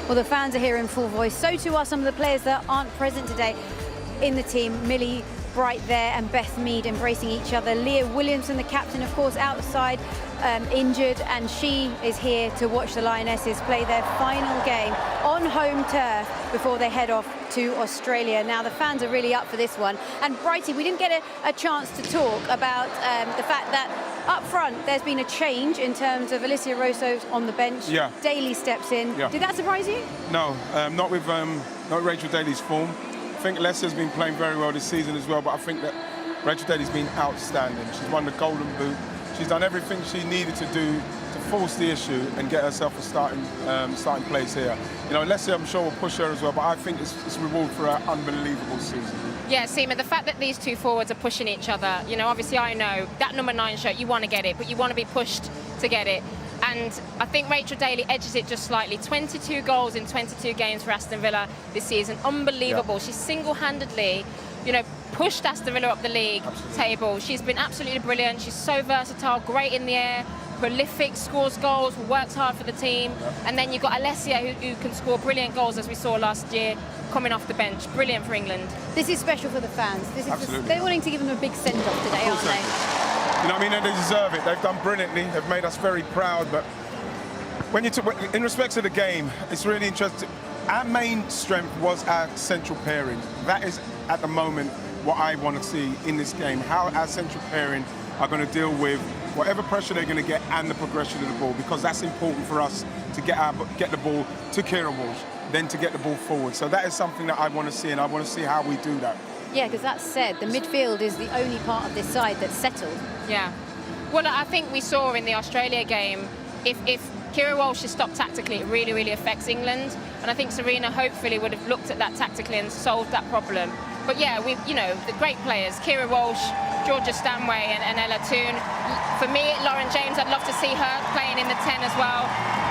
Well, the fans are here in full voice. So too are some of the players that aren't present today in the team. Millie Bright there and Beth Mead embracing each other. Leah Williamson, the captain, of course, outside, injured, and she is here to watch the Lionesses play their final game on home turf before they head off to Australia. Now, the fans are really up for this one. And Brighty, we didn't get a chance to talk about the fact that up front there's been a change in terms of Alicia Rosso on the bench. Yeah. Daly steps in. Yeah. Did that surprise you? No, not with Rachel Daly's form. I think Alessia's been playing very well this season as well, but I think that Rachel Daly's been outstanding. She's won the Golden Boot. She's done everything she needed to do to force the issue and get herself a starting place here. You know, Alessia, I'm sure, will push her as well, but I think it's reward for her unbelievable season. Yeah, Seema, the fact that these two forwards are pushing each other, you know, obviously I know that number 9 shirt, you want to get it, but you want to be pushed to get it. And I think Rachel Daly edges it just slightly. 22 goals in 22 games for Aston Villa this season. Unbelievable. Yeah. She's single-handedly, you know, pushed Aston Villa up the league table. She's been absolutely brilliant. She's so versatile, great in the air, prolific, scores goals, works hard for the team. Yeah. And then you've got Alessia who can score brilliant goals, as we saw last year, coming off the bench. Brilliant for England. This is special for the fans. They're wanting to give them a big send-off today, aren't they? You know what I mean? They deserve it. They've done brilliantly. They've made us very proud. But when in respect to the game, it's really interesting. Our main strength was our central pairing. That is, at the moment, what I want to see in this game. How our central pairing are going to deal with whatever pressure they're going to get and the progression of the ball, because that's important for us to get the ball to Kira Walsh, then to get the ball forward. So that is something that I want to see, and I want to see how we do that. Yeah, because that said, the midfield is the only part of this side that's settled. Yeah. Well, I think we saw in the Australia game, if Kira Walsh is stopped tactically, it really, really affects England. And I think Serena hopefully would have looked at that tactically and solved that problem. But yeah, you know, the great players, Kira Walsh, Georgia Stanway and Ella Toon. For me, Lauren James, I'd love to see her playing in the 10 as well.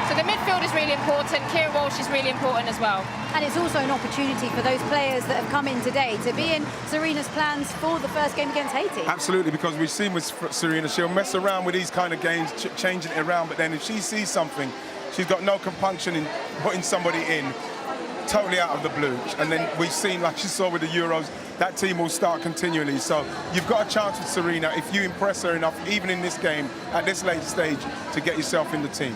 So the midfield is really important. Kira Walsh is really important as well. And it's also an opportunity for those players that have come in today to be in Serena's plans for the first game against Haiti. Absolutely, because we've seen with Serena, she'll mess around with these kind of games, changing it around, but then if she sees something, she's got no compunction in putting somebody in totally out of the blue. And then we've seen, like you saw with the Euros, that team will start continually. So you've got a chance with Serena if you impress her enough, even in this game, at this late stage, to get yourself in the team.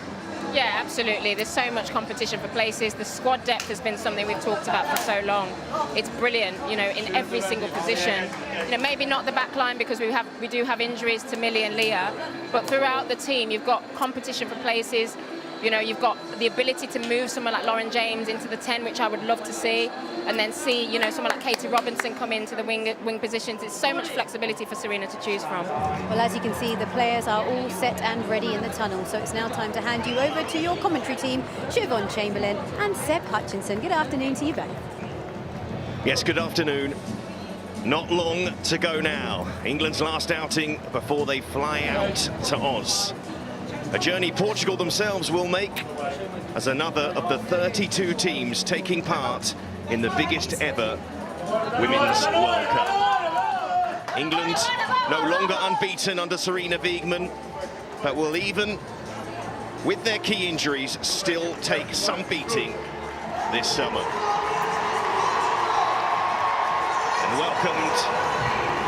Yeah, absolutely. There's so much competition for places. The squad depth has been something we've talked about for so long. It's brilliant, you know, in every single position. You know, maybe not the back line because we do have injuries to Millie and Leah, but throughout the team, you've got competition for places. You know, you've got the ability to move someone like Lauren James into the 10, which I would love to see, and then see, you know, someone like Katie Robinson come into the wing positions. It's so much flexibility for Serena to choose from. Well, as you can see, the players are all set and ready in the tunnel, so it's now time to hand you over to your commentary team, Siobhan Chamberlain and Seb Hutchinson. Good afternoon to you both. Yes, good afternoon. Not long to go now. England's last outing before they fly out to Oz. A journey Portugal themselves will make as another of the 32 teams taking part in the biggest ever Women's World Cup. England no longer unbeaten under Serena Wiegmann, but will, even with their key injuries, still take some beating this summer. And welcomed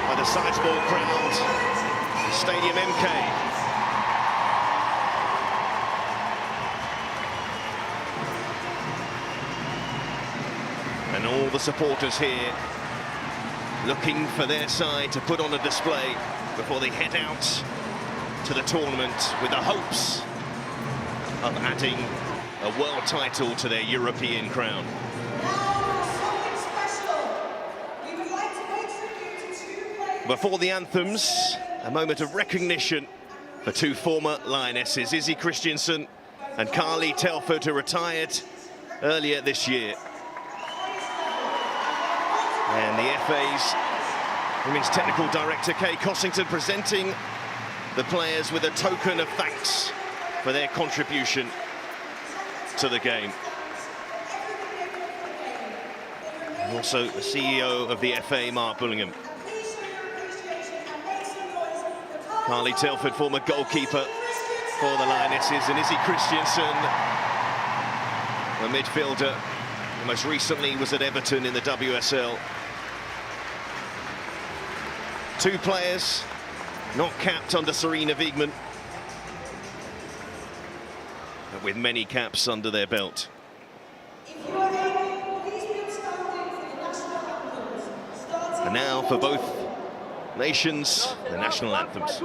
by the sizable crowd, Stadium MK. And all the supporters here looking for their side to put on a display before they head out to the tournament with the hopes of adding a world title to their European crown. Before the anthems, a moment of recognition for two former Lionesses, Izzy Christiansen and Carly Telford, who retired earlier this year. And the FA's Women's Technical Director, Kay Cossington, presenting the players with a token of thanks for their contribution to the game. And also the CEO of the FA, Mark Bullingham. Carly Telford, former goalkeeper for the Lionesses, and Izzy Christiansen, a midfielder. Most recently was at Everton in the WSL. 2 players not capped under Serena Wiegmann, but with many caps under their belt. And now for both nations, the national anthems.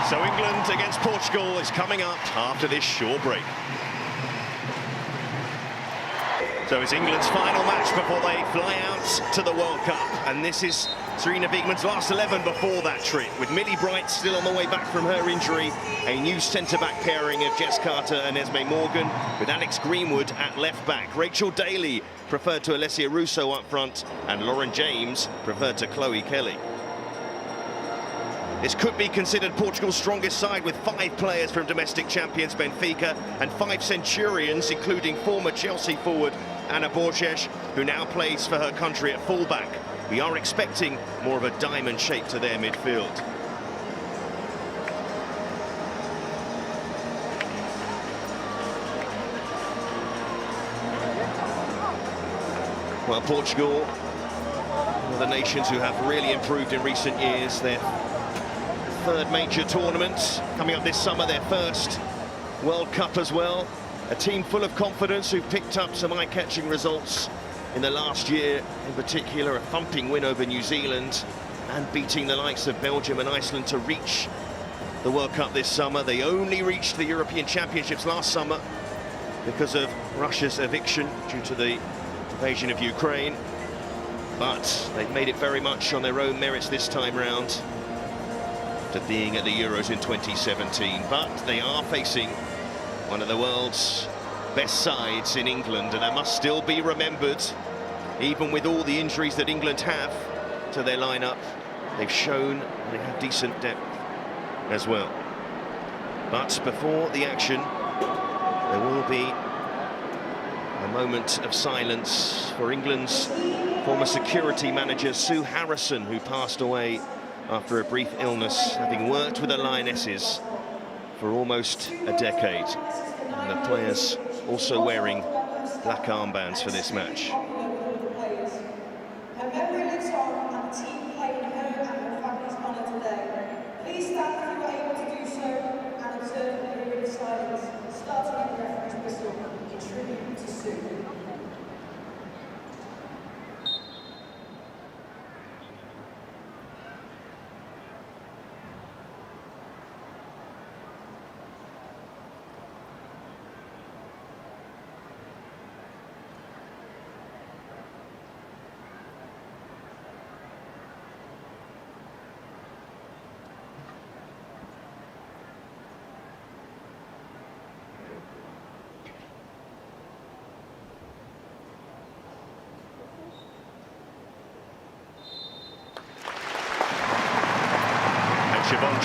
So England against Portugal is coming up after this short break. So it's England's final match before they fly out to the World Cup. And this is Serena Wiegmann's last 11 before that trip, with Millie Bright still on the way back from her injury. A new centre-back pairing of Jess Carter and Esme Morgan, with Alex Greenwood at left-back. Rachel Daly preferred to Alessia Russo up front, and Lauren James preferred to Chloe Kelly. This could be considered Portugal's strongest side, with 5 players from domestic champions Benfica and 5 Centurions, including former Chelsea forward Ana Borges, who now plays for her country at fullback. We are expecting more of a diamond shape to their midfield. Well, Portugal, one of the nations who have really improved in recent years. Their 3rd major tournament coming up this summer, their 1st World Cup as well. A team full of confidence who picked up some eye-catching results in the last year, in particular a thumping win over New Zealand and beating the likes of Belgium and Iceland to reach the World Cup this summer. They only reached the European Championships last summer because of Russia's eviction due to the invasion of Ukraine, but they've made it very much on their own merits this time round, to being at the Euros in 2017. But they are facing one of the world's best sides in England, and that must still be remembered. Even with all the injuries that England have to their lineup, they've shown they have decent depth as well. But before the action, there will be a moment of silence for England's former security manager Sue Harrison, who passed away after a brief illness, having worked with the Lionesses for almost a decade. And the players also wearing black armbands for this match. Her memory lives on, and the team played in her and her family's honour today. Please stand if you are able to do so and observe a period of silence, starting at the referee's whistle in tribute to Sue.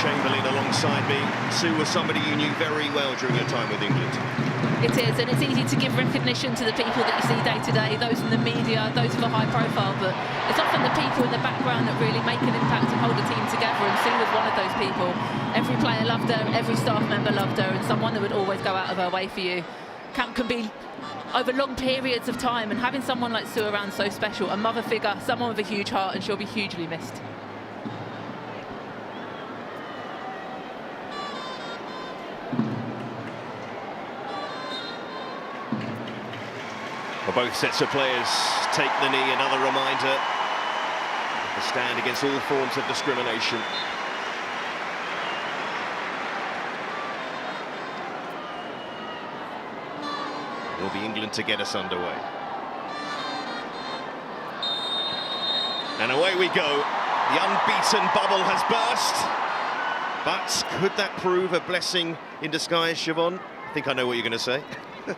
Chamberlain alongside me. Sue was somebody you knew very well during your time with England. It is, and it's easy to give recognition to the people that you see day to day, those in the media, those with a high profile, but it's often the people in the background that really make an impact and hold a team together, and Sue was one of those people. Every player loved her, every staff member loved her, and someone that would always go out of her way for you. Camp can be over long periods of time, and having someone like Sue around so special, a mother figure, someone with a huge heart, and she'll be hugely missed. Well, both sets of players take the knee, another reminder to stand against all forms of discrimination. It'll be England to get us underway. And away we go. The unbeaten bubble has burst. But could that prove a blessing in disguise, Siobhan? I think I know what you're going to say.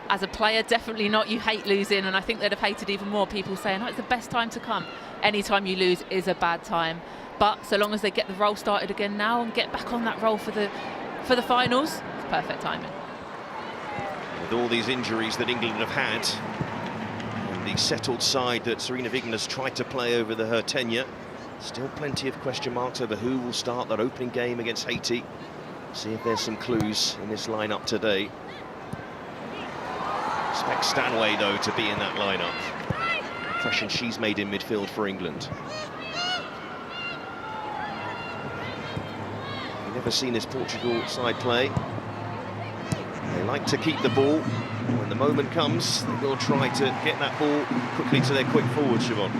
As a player, definitely not. You hate losing, and I think they'd have hated even more people saying, oh, it's the best time to come. Any time you lose is a bad time. But so long as they get the roll started again now and get back on that roll for the finals, it's perfect timing. With all these injuries that England have had, and the settled side that Sarina Wiegman has tried to play over her tenure, still plenty of question marks over who will start that opening game against Haiti. See if there's some clues in this lineup today. Expect Stanway, though, to be in that lineup. Impression she's made in midfield for England. You've never seen this Portugal side play. They like to keep the ball. When the moment comes, they will try to get that ball quickly to their quick forwards, Siobhan.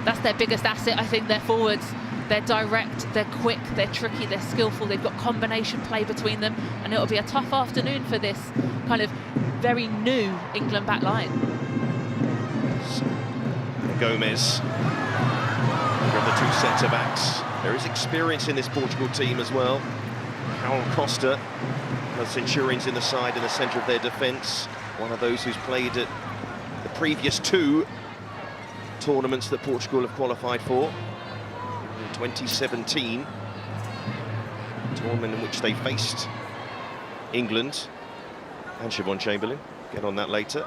That's their biggest asset, I think, their forwards. They're direct, they're quick, they're tricky, they're skillful, they've got combination play between them, and it'll be a tough afternoon for this kind of very new England back line. Gomez, from the two centre-backs. There is experience in this Portugal team as well. Carol Costa, the Centurions in the side in the centre of their defence. One of those who's played at the previous two tournaments that Portugal have qualified for. In 2017, a tournament in which they faced England and Siobhan Chamberlain. Get on that later.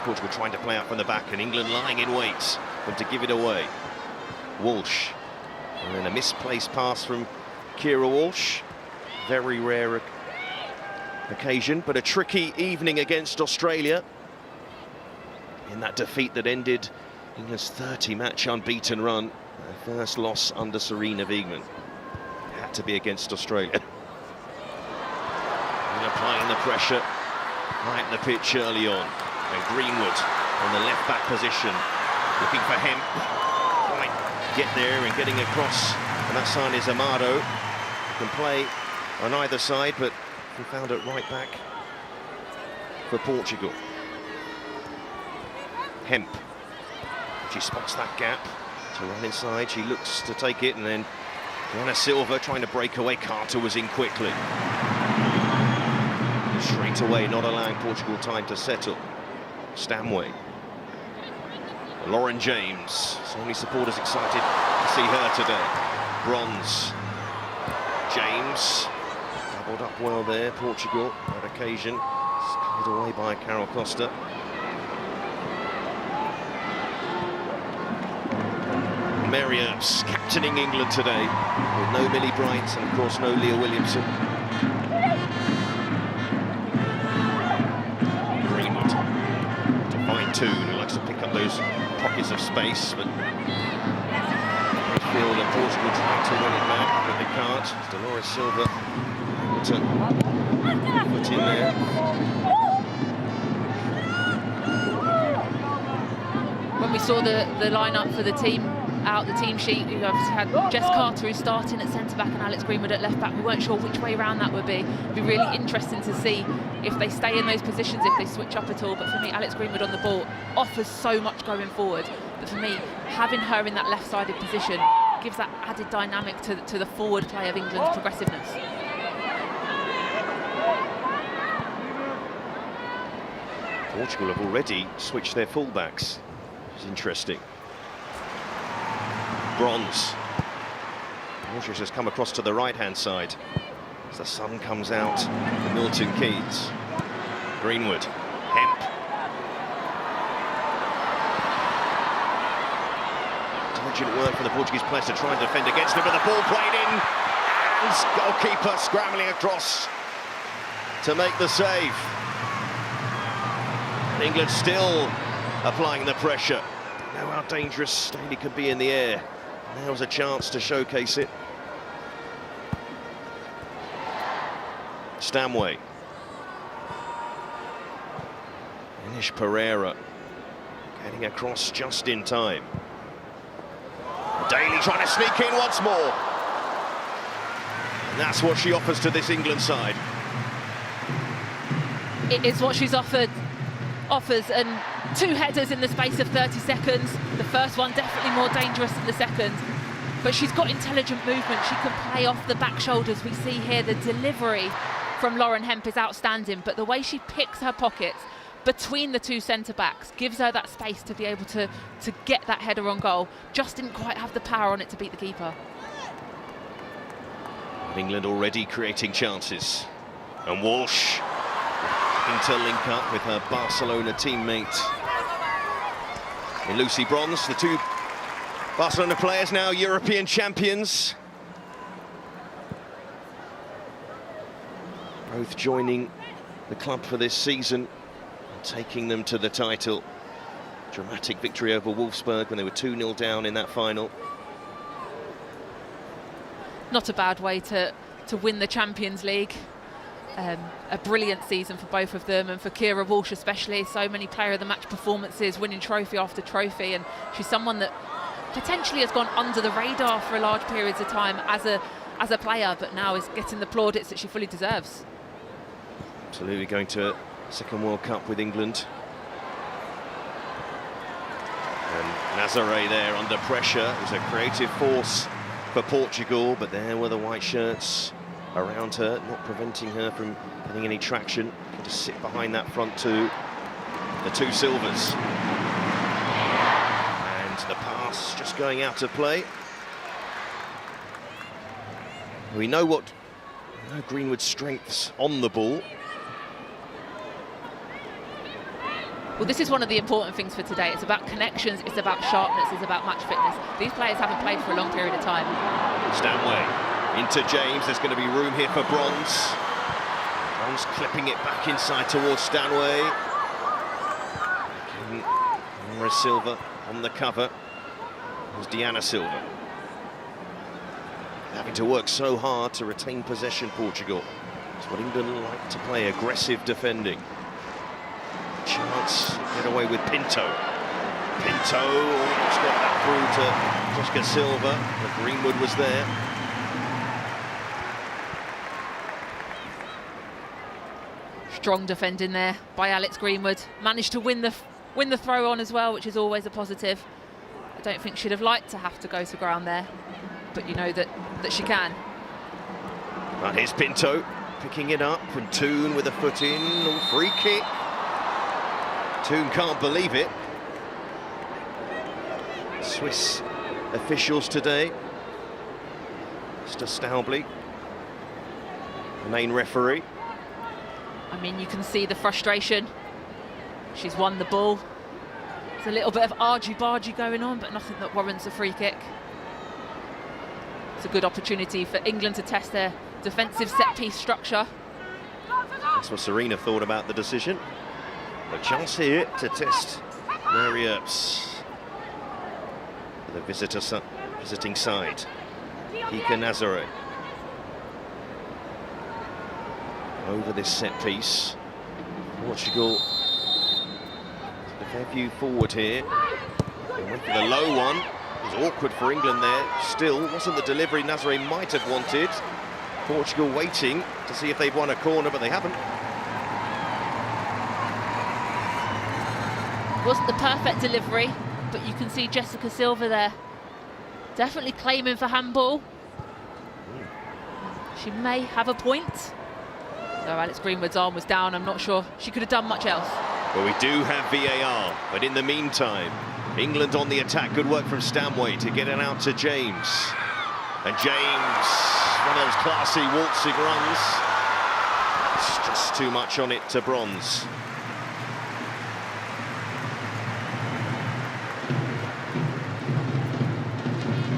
Portugal trying to play out from the back, and England lying in wait for them to give it away. Walsh, and then a misplaced pass from Kira Walsh. Very rare occasion, but a tricky evening against Australia in that defeat that ended England's 30-match unbeaten run. Their first loss under Sarina Wiegman. Had to be against Australia. And applying the pressure right in the pitch early on. And Greenwood on the left-back position, looking for Hemp. Quite get there and getting across. And that side is Amado. Can play on either side, but he found it right back for Portugal. Hemp. She spots that gap to run inside. She looks to take it, and then Joanna Silva trying to break away. Carter was in quickly. And straight away, not allowing Portugal time to settle. Stanway. Lauren James. So many supporters excited to see her today. Bronze. James. Doubled up well there, Portugal, that occasion. Scared away by Carol Costa. Mary Earps captaining England today, with no Millie Bright and of course no Leah Williamson. Greenwood to fine-tune, who likes to pick up those pockets of space, but midfield and Portugal trying to win it back, but they can't. Dolores Silva able to put in there. When we saw the lineup for the team out, the team sheet, we obviously had Jess Carter who's starting at centre-back and Alex Greenwood at left-back. We weren't sure which way around that would be. It'd be really interesting to see if they stay in those positions, if they switch up at all. But for me, Alex Greenwood on the ball offers so much going forward. But for me, having her in that left-sided position gives that added dynamic to the forward play of England's progressiveness. Portugal have already switched their fullbacks. It's interesting. Bronze Borges has come across to the right-hand side as the sun comes out for Milton Keynes. Greenwood, Hemp. Intelligent work from the Portuguese players to try and defend against him, but the ball played in, and goalkeeper scrambling across to make the save. England still applying the pressure. They know how dangerous Daly could be in the air. Now's a chance to showcase it. Stanway. Inish Pereira getting across just in time. Daly trying to sneak in once more. And that's what she offers to this England side. It is what she's offers, and 2 headers in the space of 30 seconds. The first one definitely more dangerous than the second, but she's got intelligent movement. She can play off the back shoulders. We see here the delivery from Lauren Hemp is outstanding, but the way she picks her pockets between the 2 centre-backs gives her that space to be able to get that header on goal. Just didn't quite have the power on it to beat the keeper. England already creating chances, and Walsh to link up with her Barcelona teammate in Lucy Bronze. The 2 Barcelona players now European champions, both joining the club for this season and taking them to the title. Dramatic victory over Wolfsburg when they were 2-0 down in that final. Not a bad way to win the Champions League. A brilliant season for both of them, and for Keira Walsh especially. So many player of the match performances, winning trophy after trophy, and she's someone that potentially has gone under the radar for large periods of time as a player, but now is getting the plaudits that she fully deserves. Absolutely, going to a second World Cup with England. And Nazare there under pressure. It was a creative force for Portugal, but there were the white shirts around her, not preventing her from getting any traction. To sit behind that front 2, the 2 Silvers. And the pass just going out of play. We know Greenwood's strengths on the ball. Well, this is one of the important things for today. It's about connections, it's about sharpness, it's about match fitness. These players haven't played for a long period of time. Stanway into James. There's going to be room here for Bronze. Bronze clipping it back inside towards Stanway. Laura Silva on the cover. There's Diana Silva. Having to work so hard to retain possession, Portugal. It's what England like to play, aggressive defending. Chance to get away with Pinto. Pinto almost got that through to Jessica Silva, but Greenwood was there. Strong defending there by Alex Greenwood. Managed to win the throw on as well, which is always a positive. I don't think she'd have liked to have to go to ground there, but you know that she can. But here's Pinto picking it up, and Toon with a foot in. Free kick. Toon can't believe it. Swiss officials today. Mr. Staubley, the main referee. I mean, you can see the frustration. She's won the ball. There's a little bit of argy-bargy going on, but nothing that warrants a free kick. It's a good opportunity for England to test their defensive set-piece structure. That's what Serena thought about the decision. A chance here to test Mary Earps for the visiting side. Kika Nazare over this set piece. Portugal, a fair view forward here. They went for the low one. It was awkward for England there. Still, wasn't the delivery Nazare might have wanted. Portugal waiting to see if they've won a corner, but they haven't. Wasn't the perfect delivery, but you can see Jessica Silva there. Definitely claiming for handball. She may have a point. Though Alex Greenwood's arm was down, I'm not sure she could have done much else. Well, we do have VAR, but in the meantime, England on the attack. Good work from Stanway to get it out to James. And James, one of those classy waltzing runs. It's just too much on it to bronze.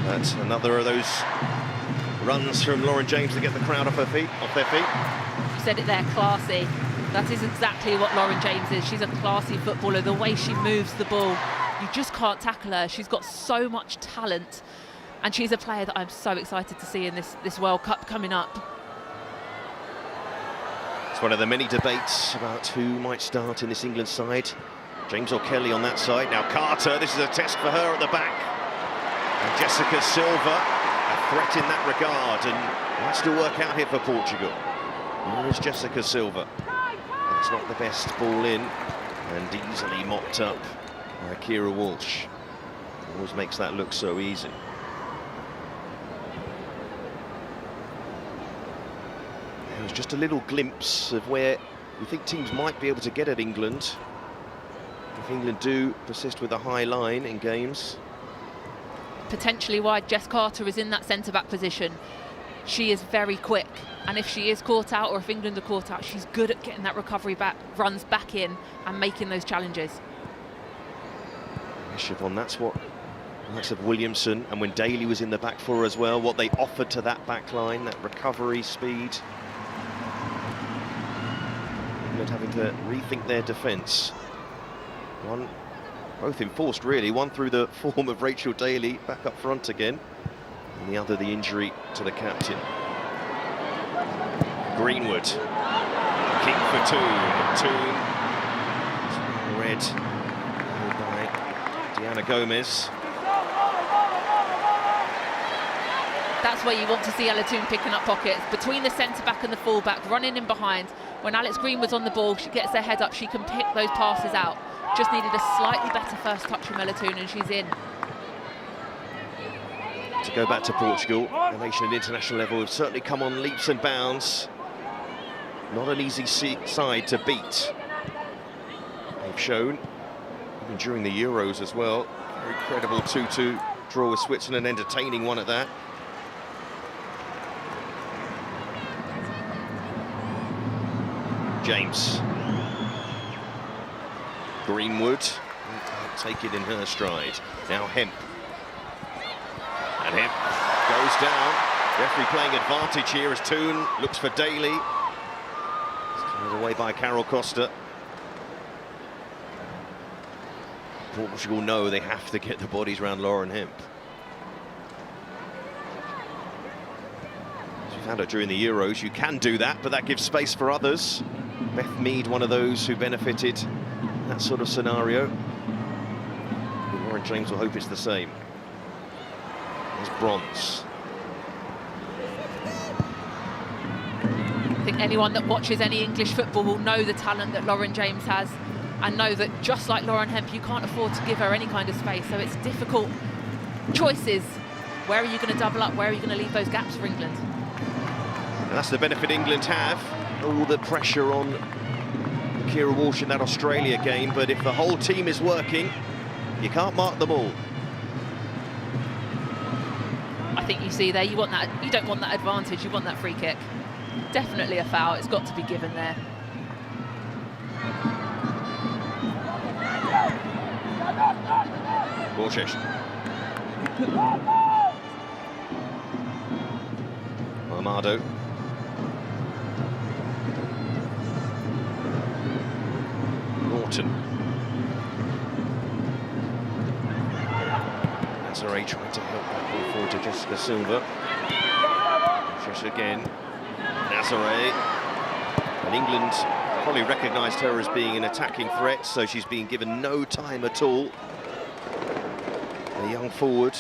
That's another of those runs from Lauren James to get the crowd off their feet. You said it there, classy. That is exactly what Lauren James is. She's a classy footballer. The way she moves the ball, you just can't tackle her. She's got so much talent, and she's a player that I'm so excited to see in this World Cup coming up. It's one of the many debates about who might start in this England side. James or Kelly on that side. Now Carter, this is a test for her at the back. And Jessica Silva, a threat in that regard, and might still work out here for Portugal. There's Jessica Silva. That's not the best ball in, and easily mopped up by Kira Walsh. Always makes that look so easy. It was just a little glimpse of where we think teams might be able to get at England if England do persist with a high line in games. Potentially why Jess Carter is in that centre-back position. She is very quick, and if she is caught out, or if England are caught out, she's good at getting that recovery back, runs back in and making those challenges. Siobhan, that's what the likes of Williamson, and when Daly was in the back four as well, what they offered to that back line, that recovery speed. England having to rethink their defence. Both enforced really, one through the form of Rachel Daly back up front again, and the other the injury to the captain. Greenwood, kick for Toon. Red by Diana Gomez. That's where you want to see Ella Toon picking up pockets, between the centre-back and the full-back, running in behind. When Alex Greenwood's on the ball, she gets her head up, she can pick those passes out. Just needed a slightly better first touch from Ella Toon, and she's in. To go back to Portugal, a nation at international level have certainly come on leaps and bounds. Not an easy side to beat. They've shown, even during the Euros as well, very credible 2-2 draw with Switzerland, entertaining one at that. James. Greenwood, take it in her stride. Now Hemp. And Hemp goes down. Referee playing advantage here as Toon looks for Daly. It's cleared away by Carol Costa. Portugal know they have to get the bodies around Lauren Hemp. As we found out during the Euros, you can do that, but that gives space for others. Beth Mead, one of those who benefited in that sort of scenario. But Lauren James will hope it's the same. There's bronze. I think anyone that watches any English football will know the talent that Lauren James has, and know that just like Lauren Hemp, you can't afford to give her any kind of space. So it's difficult choices. Where are you going to double up? Where are you going to leave those gaps for England? And that's the benefit England have. All the pressure on Kira Walsh in that Australia game, but if the whole team is working, you can't mark them all. I think you see there, you want that. You don't want that advantage. You want that free kick. Definitely a foul. It's got to be given there. Borges. Armado. Norton. Nazare trying to help that ball forward to Jessica Silva. Borges again. Nazare. And England probably recognised her as being an attacking threat, so she's been given no time at all. A young forward,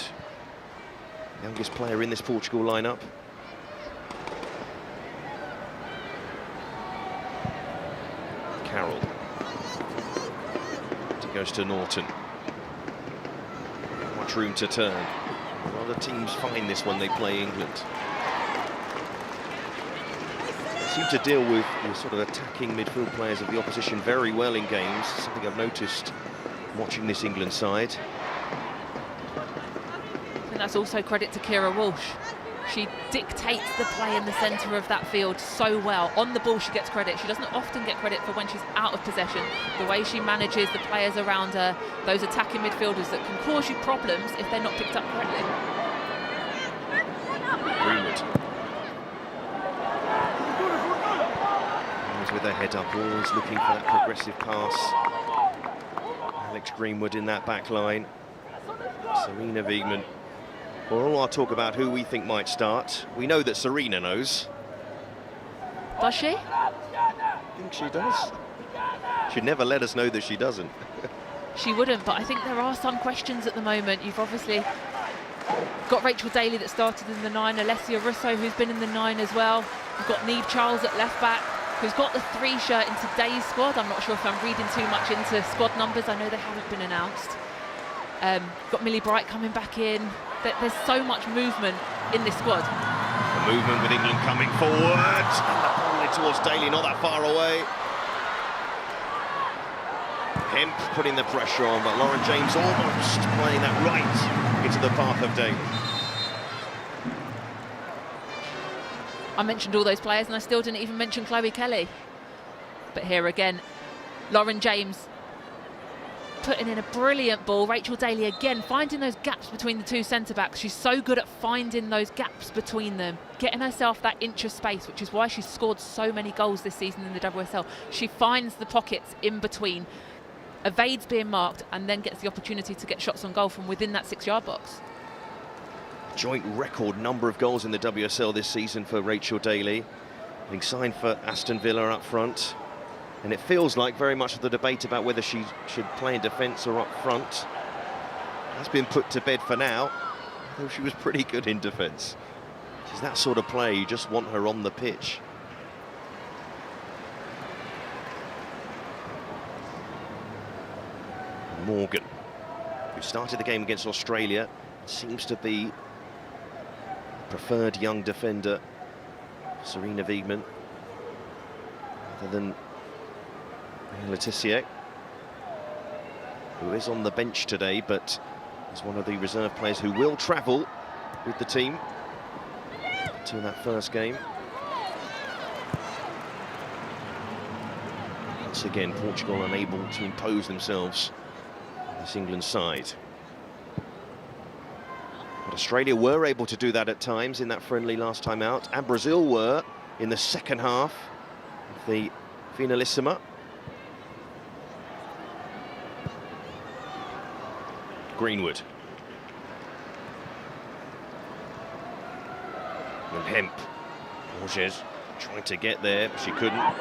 youngest player in this Portugal lineup. Carroll. It goes to Norton. Much room to turn. Other teams find this when they play England. They seem to deal with sort of attacking midfield players of the opposition very well in games. Something I've noticed watching this England side. And that's also credit to Kira Walsh. She dictates the play in the centre of that field so well. On the ball, she gets credit. She doesn't often get credit for when she's out of possession. The way she manages the players around her, those attacking midfielders that can cause you problems if they're not picked up correctly. Greenwood. Always with her head up, always looking for that progressive pass. Alex Greenwood in that back line. Serena Wiegmann. For all our talk about who we think might start, we know that Serena knows. Does she? I think she does. She'd never let us know that she doesn't. She wouldn't, but I think there are some questions at the moment. You've obviously got Rachel Daly that started in the 9, Alessia Russo who's been in the 9 as well. You've got Niamh Charles at left back, who's got the 3 shirt in today's squad. I'm not sure if I'm reading too much into squad numbers. I know they haven't been announced. Got Millie Bright coming back in. There's so much movement in this squad. The movement with England coming forward. And the ball in towards Daly, not that far away. Hemp putting the pressure on, but Lauren James almost playing that right into the path of Daly. I mentioned all those players and I still didn't even mention Chloe Kelly. But here again, Lauren James putting in a brilliant ball. Rachel Daly again finding those gaps between the 2 centre-backs. She's so good at finding those gaps between them, getting herself that inch of space, which is why she's scored so many goals this season in the WSL. She finds the pockets in between, evades being marked, and then gets the opportunity to get shots on goal from within that 6-yard box. Joint record number of goals in the WSL this season for Rachel Daly, having signed for Aston Villa up front. And it feels like very much of the debate about whether she should play in defence or up front has been put to bed for now, though she was pretty good in defence. She's that sort of player, you just want her on the pitch. Morgan, who started the game against Australia, seems to be preferred young defender, Serena Wiegmann, other than Laetitia, who is on the bench today, but is one of the reserve players who will travel with the team to that first game. Once again, Portugal unable to impose themselves on this England side. But Australia were able to do that at times in that friendly last time out, and Brazil were in the second half of the Finalissima. Greenwood. And Hemp. Borges trying to get there, but she couldn't.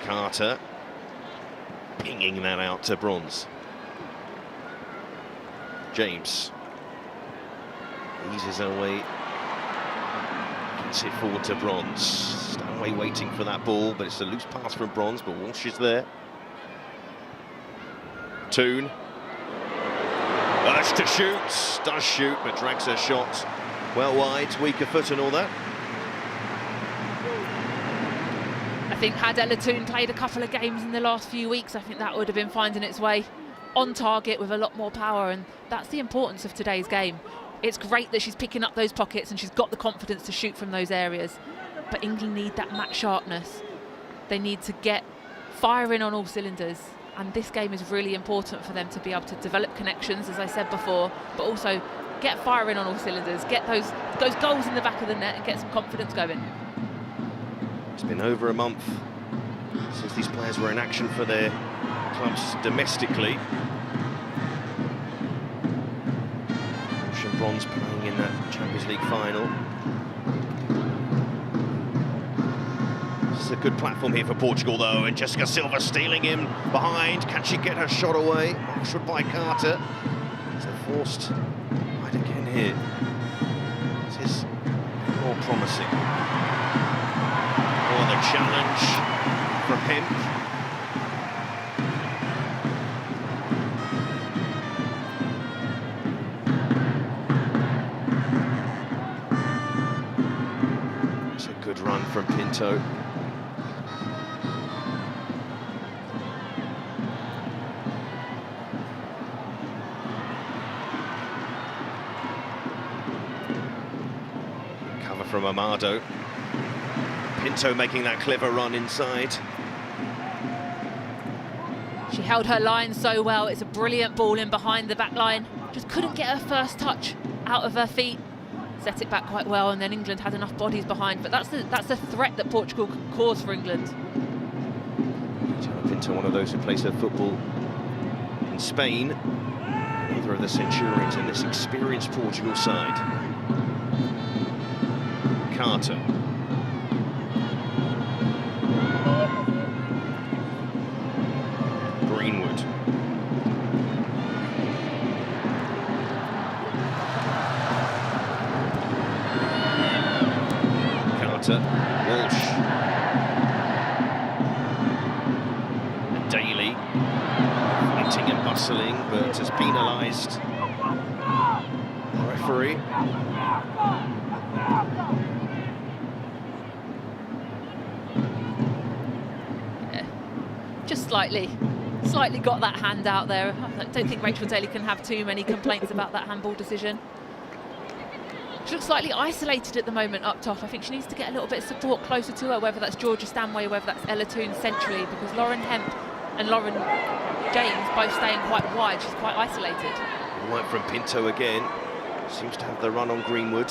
Carter pinging that out to Bronze. James eases her way, gets it forward to Bronze. Stanway waiting for that ball, but it's a loose pass from Bronze, but Walsh is there. Toon, urge to shoot, does shoot, but drags her shot well wide, weaker foot and all that. I think had Ella Toon played a couple of games in the last few weeks, I think that would have been finding its way on target with a lot more power, and that's the importance of today's game. It's great that she's picking up those pockets and she's got the confidence to shoot from those areas, but England need that match sharpness. They need to get firing on all cylinders. And this game is really important for them to be able to develop connections, as I said before, but also get firing on all cylinders, get those goals in the back of the net and get some confidence going. It's been over a month since these players were in action for their clubs domestically. Walsh and Bronze playing in that Champions League final. It's a good platform here for Portugal, though, and Jessica Silva stealing him behind. Can she get her shot away? Marshaled by Carter. So forced right again here. This is more promising. Oh, the challenge from Hemp. It's a good run from Pinto. Cover from Amado. Pinto making that clever run inside. She held her line so well. It's a brilliant ball in behind the back line. Just couldn't get her first touch out of her feet. Set it back quite well, and then England had enough bodies behind. But that's the threat that Portugal could cause for England. Pinto, one of those who plays her football in Spain. Neither of the Centurions in this experienced Portugal side. Carter. Greenwood. Carter. Walsh. Daly. Fighting and bustling, but has penalised the referee. Just slightly got that hand out there. I don't think Rachel Daly can have too many complaints about that handball decision. She looks slightly isolated at the moment up top. I think she needs to get a little bit of support closer to her, whether that's Georgia Stanway, whether that's Ella Toone centrally, because Lauren Hemp and Lauren James both staying quite wide. She's quite isolated. Right from Pinto again. Seems to have the run on Greenwood.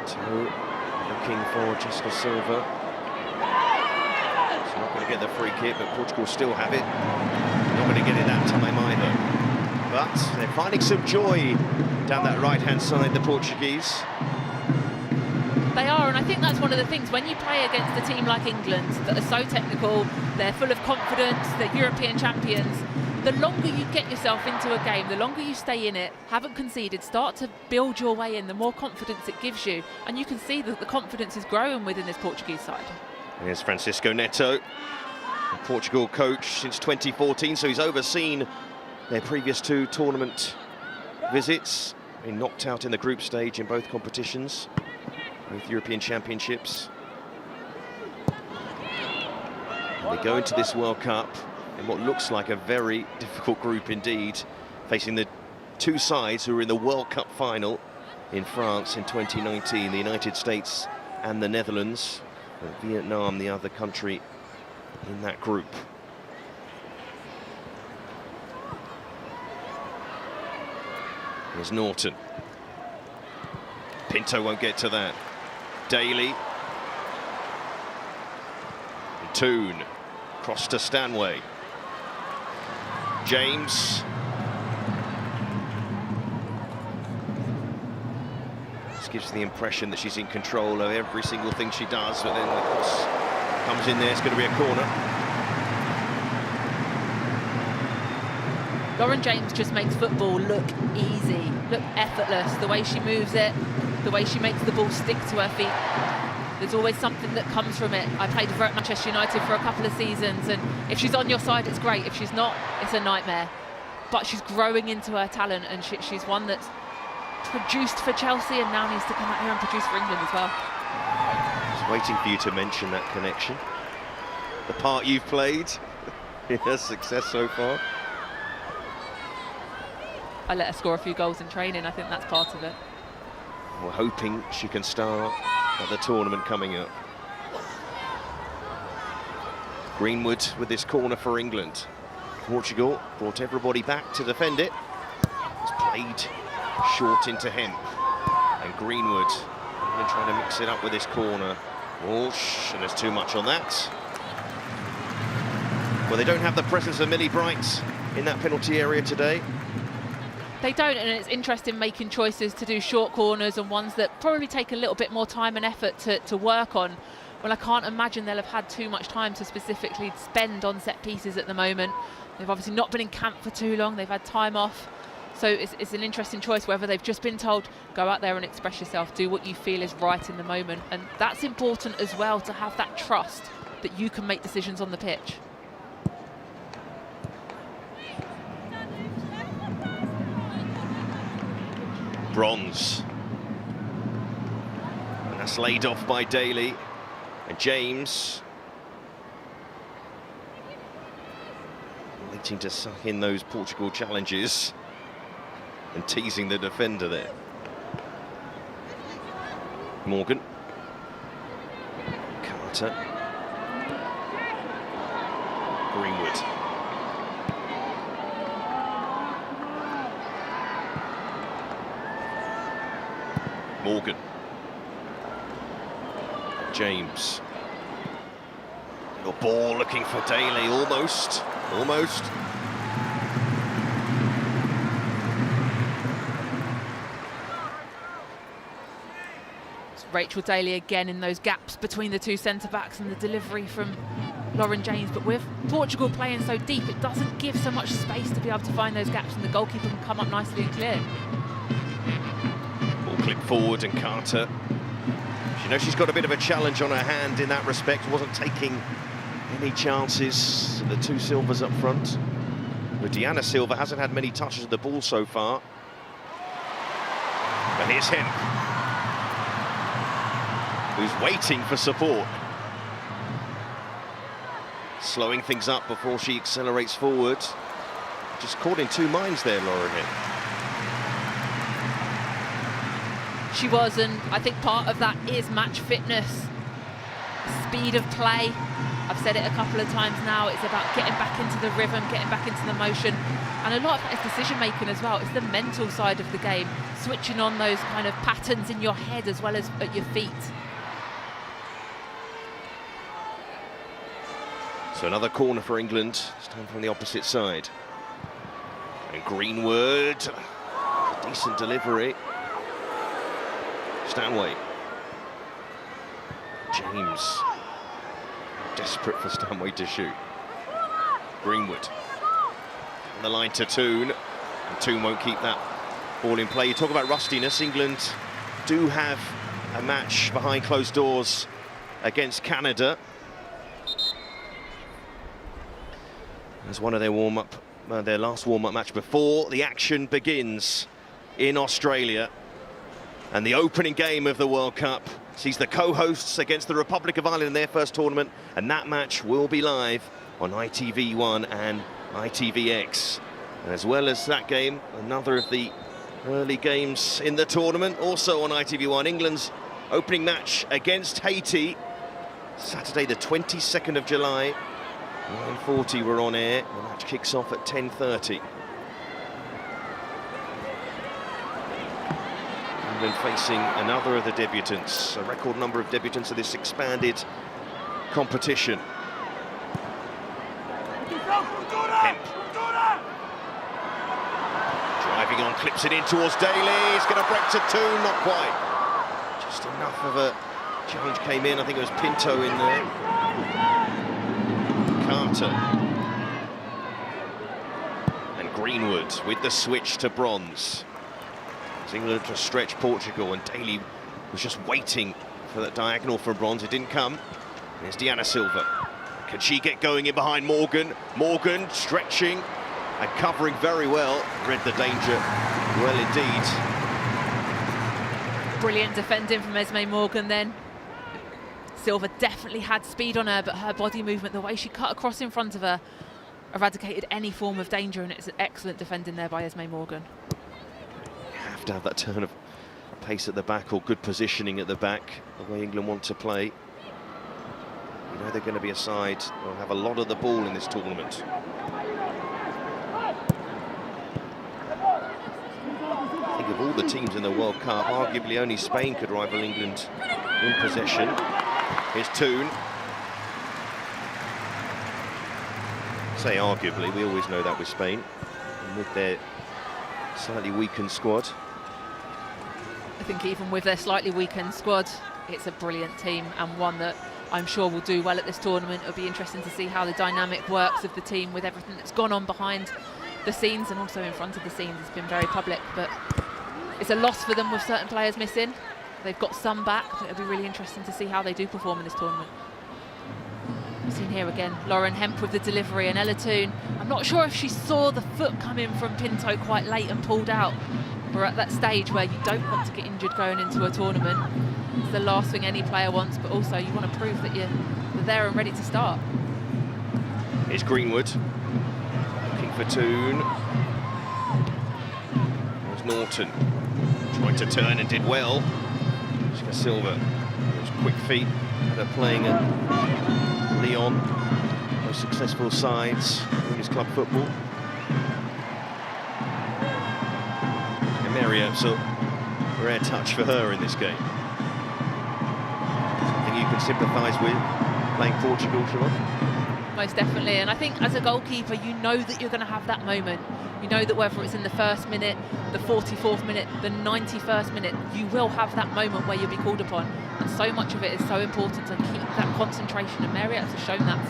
Pinto looking for Jessica Silva. She's not going to get the free kick, but Portugal still have it. Not going to get it that time either. But they're finding some joy down that right-hand side, the Portuguese. They are, and I think that's one of the things when you play against a team like England that are so technical, they're full of confidence, they're European champions. The longer you get yourself into a game, the longer you stay in it, haven't conceded, start to build your way in, the more confidence it gives you. And you can see that the confidence is growing within this Portuguese side. Here's Francisco Neto, the Portugal coach since 2014, so he's overseen their previous two tournament visits. Been knocked out in the group stage in both competitions, both European Championships. And they go into this World Cup in what looks like a very difficult group indeed, facing the two sides who were in the World Cup final in France in 2019, the United States and the Netherlands, and Vietnam, the other country in that group. Here's Norton. Pinto won't get to that. Daly. And Toone. Cross to Stanway. James. This gives the impression that she's in control of every single thing she does, but then the cross comes in there, it's going to be a corner. Lauren James just makes football look easy, look effortless. The way she moves it, the way she makes the ball stick to her feet. There's always something that comes from it. I played for her at Manchester United for a couple of seasons, and if she's on your side, it's great. If she's not, it's a nightmare. But she's growing into her talent, and she's one that's produced for Chelsea and now needs to come out here and produce for England as well. Just waiting for you to mention that connection. The part you've played in her success so far. I let her score a few goals in training. I think that's part of it. We're hoping she can start at the tournament coming up. Greenwood with this corner for England. Portugal brought everybody back to defend it. It's played short into Hemp. And Greenwood England trying to mix it up with this corner. Walsh, and there's too much on that. Well, they don't have the presence of Millie Bright in that penalty area today. They don't, and it's interesting making choices to do short corners and ones that probably take a little bit more time and effort to work on. Well, I can't imagine they'll have had too much time to specifically spend on set pieces at the moment. They've obviously not been in camp for too long. They've had time off. So it's an interesting choice whether they've just been told, go out there and express yourself, do what you feel is right in the moment. And that's important as well, to have that trust that you can make decisions on the pitch. Bronze. And that's laid off by Daly. And James waiting to suck in those Portugal challenges and teasing the defender there. Morgan. Carter. Greenwood. Morgan. James. Little ball looking for Daly, almost. Rachel Daly again in those gaps between the two centre-backs and the delivery from Lauren James. But with Portugal playing so deep, it doesn't give so much space to be able to find those gaps, and the goalkeeper can come up nicely and clear. Ball clipped forward, and Carter, you know, she's got a bit of a challenge on her hand in that respect. Wasn't taking any chances. The two Silvers up front. But Diana Silva hasn't had many touches of the ball so far. But here's Hemp, who's waiting for support. Slowing things up before she accelerates forward. Just caught in two minds there, Lauren Hemp. She was, and I think part of that is match fitness, speed of play. I've said it a couple of times now, it's about getting back into the rhythm, getting back into the motion, and a lot of that is decision making as well. It's the mental side of the game, switching on those kind of patterns in your head as well as at your feet. So another corner for England, this time from the opposite side. And Greenwood, decent delivery. Stanway. James. Desperate for Stanway to shoot. Greenwood. On the line to Toon. And Toon won't keep that ball in play. You talk about rustiness. England do have a match behind closed doors against Canada. As one of their warm-up, their last warm-up match before the action begins in Australia. And the opening game of the World Cup sees the co-hosts against the Republic of Ireland in their first tournament, and that match will be live on ITV1 and ITVX. And as well as that game, another of the early games in the tournament, also on ITV1, England's opening match against Haiti, Saturday the 22nd of July, 9:40 we're on air. The match kicks off at 10:30. England facing another of the debutants, a record number of debutants of this expanded competition. Hemp. Driving on, clips it in towards Daly. He's going to break to Toon, not quite. Just enough of a challenge came in. I think it was Pinto in there. Carter. And Greenwood with the switch to bronze. England to stretch Portugal, and Daly was just waiting for that diagonal for bronze. It didn't come. Here's Diana Silva. Can she get going in behind Morgan? Morgan stretching and covering very well. Read the danger well indeed. Brilliant defending from Esme Morgan then. Silva definitely had speed on her, but her body movement, the way she cut across in front of her, eradicated any form of danger, and it's an excellent defending there by Esme Morgan. To have that turn of pace at the back, or good positioning at the back, the way England want to play. You know they're going to be a side that will have a lot of the ball in this tournament. I think of all the teams in the World Cup, arguably only Spain could rival England in possession. Here's Toon. Say arguably, we always know that with Spain, and with their slightly weakened squad. I think even with their slightly weakened squad, it's a brilliant team, and one that I'm sure will do well at this tournament. It'll be interesting to see how the dynamic works of the team with everything that's gone on behind the scenes and also in front of the scenes. It's been very public, but it's a loss for them with certain players missing. They've got some back, but it'll be really interesting to see how they do perform in this tournament. Seen here again, Lauren Hemp with the delivery, and Ella Toon, I'm not sure if she saw the foot come in from Pinto quite late and pulled out. We're at that stage where you don't want to get injured going into a tournament. It's the last thing any player wants, but also you want to prove that you're there and ready to start. Here's Greenwood, looking for Toon. There's Norton, trying to turn and did well. She's going to Silva, those quick feet that are playing at Lyon, most successful sides in his club football. And Maria, so rare touch for her in this game. Something you can sympathise with playing Portugal, Siobhan? Most definitely, and I think as a goalkeeper you know that you're going to have that moment. You know that whether it's in the first minute, the 44th minute, the 91st minute, you will have that moment where you'll be called upon, and so much of it is so important to keep that concentration, and Mariette has shown that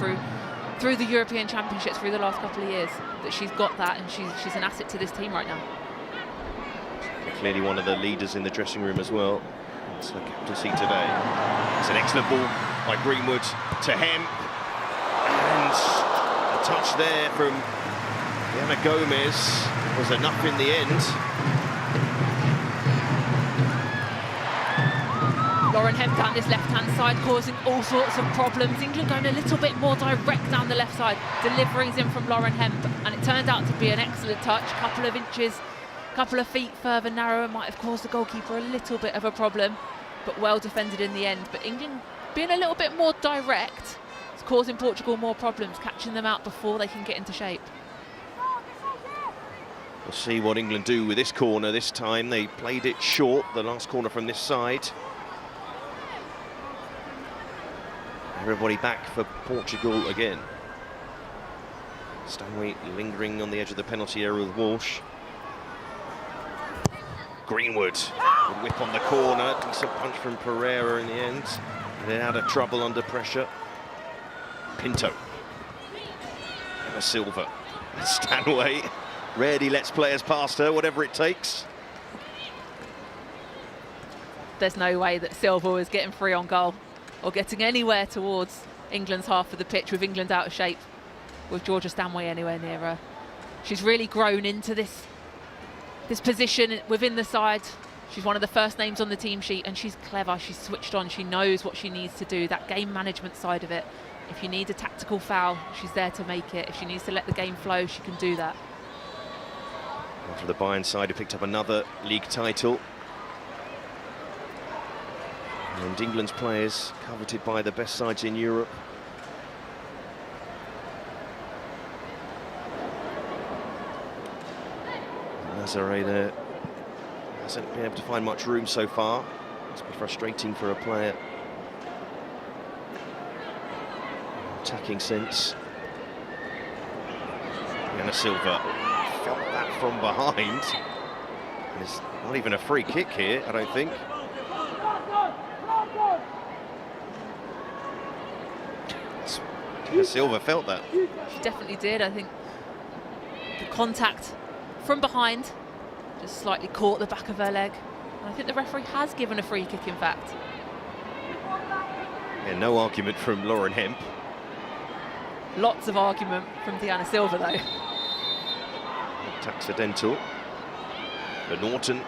through the European Championships through the last couple of years, that she's got that, and she's an asset to this team right now. Clearly one of the leaders in the dressing room as well. It's the captaincy today. It's an excellent ball by Greenwood to Hemp. And a touch there from Diana Gomez was enough in the end. Lauren Hemp down this left-hand side, causing all sorts of problems. England going a little bit more direct down the left side. Deliveries in from Lauren Hemp, and it turned out to be an excellent touch. Couple of inches, couple of feet further narrower might have caused the goalkeeper a little bit of a problem, but well defended in the end. But England being a little bit more direct, it's causing Portugal more problems, catching them out before they can get into shape. We'll see what England do with this corner this time. They played it short, the last corner from this side. Everybody back for Portugal again. Stanley lingering on the edge of the penalty area with Walsh. Greenwood would whip on the corner. Decent punch from Pereira in the end. And then out of trouble under pressure. Pinto. Emma Silva. Stanway. Rarely lets players past her, whatever it takes. There's no way that Silva was getting free on goal or getting anywhere towards England's half of the pitch with England out of shape, with Georgia Stanway anywhere near her. She's really grown into this position within the side. She's one of the first names on the team sheet, and she's clever, she's switched on, she knows what she needs to do, that game management side of it. If you need a tactical foul, she's there to make it. If she needs to let the game flow, she can do that. And for the Bayern side, who picked up another league title. And England's players coveted by the best sides in Europe. Nazare there hasn't been able to find much room so far. It's been frustrating for a player. Attacking sense. Diana Silva felt that from behind. And it's not even a free kick here, I don't think. Diana Silva felt that. She definitely did. I think the contact from behind just slightly caught the back of her leg. And I think the referee has given a free kick, in fact. Yeah, no argument from Lauren Hemp. Lots of argument from Diana Silva, though. It's accidental. But Norton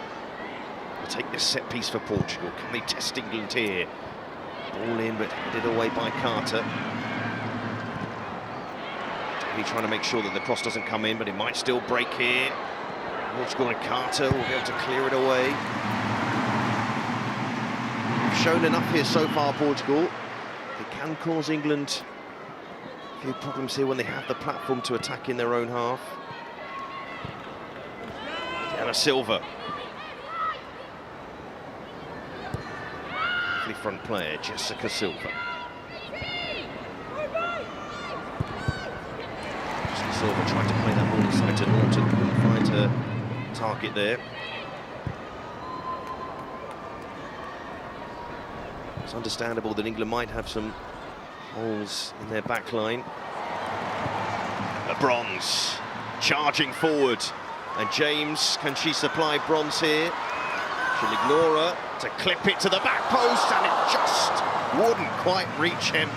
will take this set piece for Portugal. Can they test England here? Ball in, but headed away by Carter. Trying to make sure that the cross doesn't come in, but it might still break here. Portugal and Carter will be able to clear it away. They've shown enough here so far, Portugal. They can cause England a few problems here when they have the platform to attack in their own half. Diana Silva. Lovely front player, Jessica Silva. Silva tried to play that ball inside to Norton, couldn't find her target there. It's understandable that England might have some holes in their back line. Bronze charging forward, and James, can she supply Bronze here? She'll ignore her to clip it to the back post, and it just wouldn't quite reach him.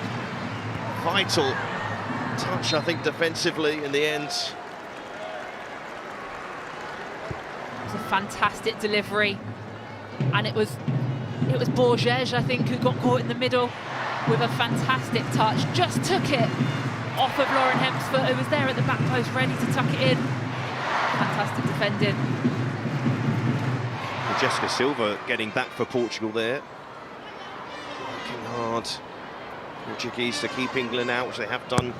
Vital touch, I think, defensively in the end. It's a fantastic delivery, and it was Borges, I think, who got caught in the middle with a fantastic touch. Just took it off of Lauren Hemp's foot, who was there at the back post, ready to tuck it in. Fantastic defending. Jessica Silva getting back for Portugal there. Working hard, Portuguese, to keep England out, which they have done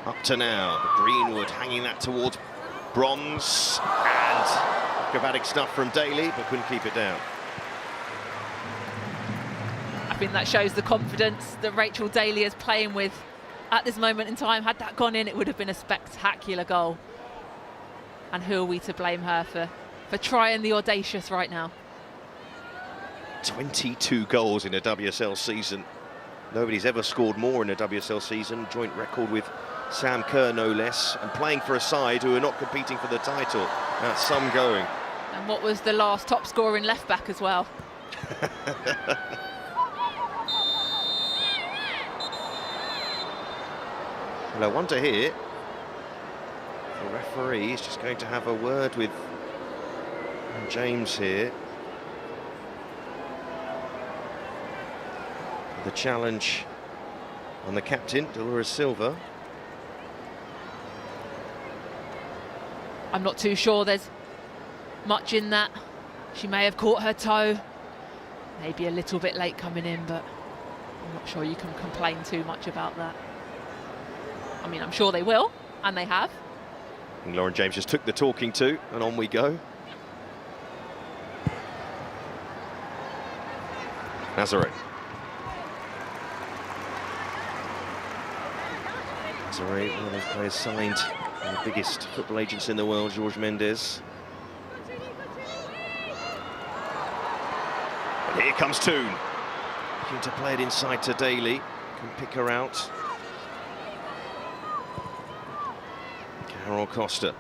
up to now. But Greenwood hanging that towards bronze, and acrobatic stuff from Daly, but couldn't keep it down. I think that shows the confidence that Rachel Daly is playing with at this moment in time. Had that gone in, it would have been a spectacular goal. And who are we to blame her for trying the audacious right now? 22 goals in a WSL season. Nobody's ever scored more in a WSL season. Joint record with Sam Kerr, no less. And playing for a side who are not competing for the title. That's some going. And what was the last top scorer in left back as well? Well, I wonder here, the referee is just going to have a word with James here. The challenge on the captain, Dolores Silva. I'm not too sure there's much in that. She may have caught her toe. Maybe a little bit late coming in, but I'm not sure you can complain too much about that. I mean, I'm sure they will, and they have. And Lauren James just took the talking to, and on we go. Nazare. Nazare, one of those players signed by the biggest football agents in the world, Jorge Mendes. But here comes Toon. Looking to play it inside to Daly. Can pick her out. Carol Costa.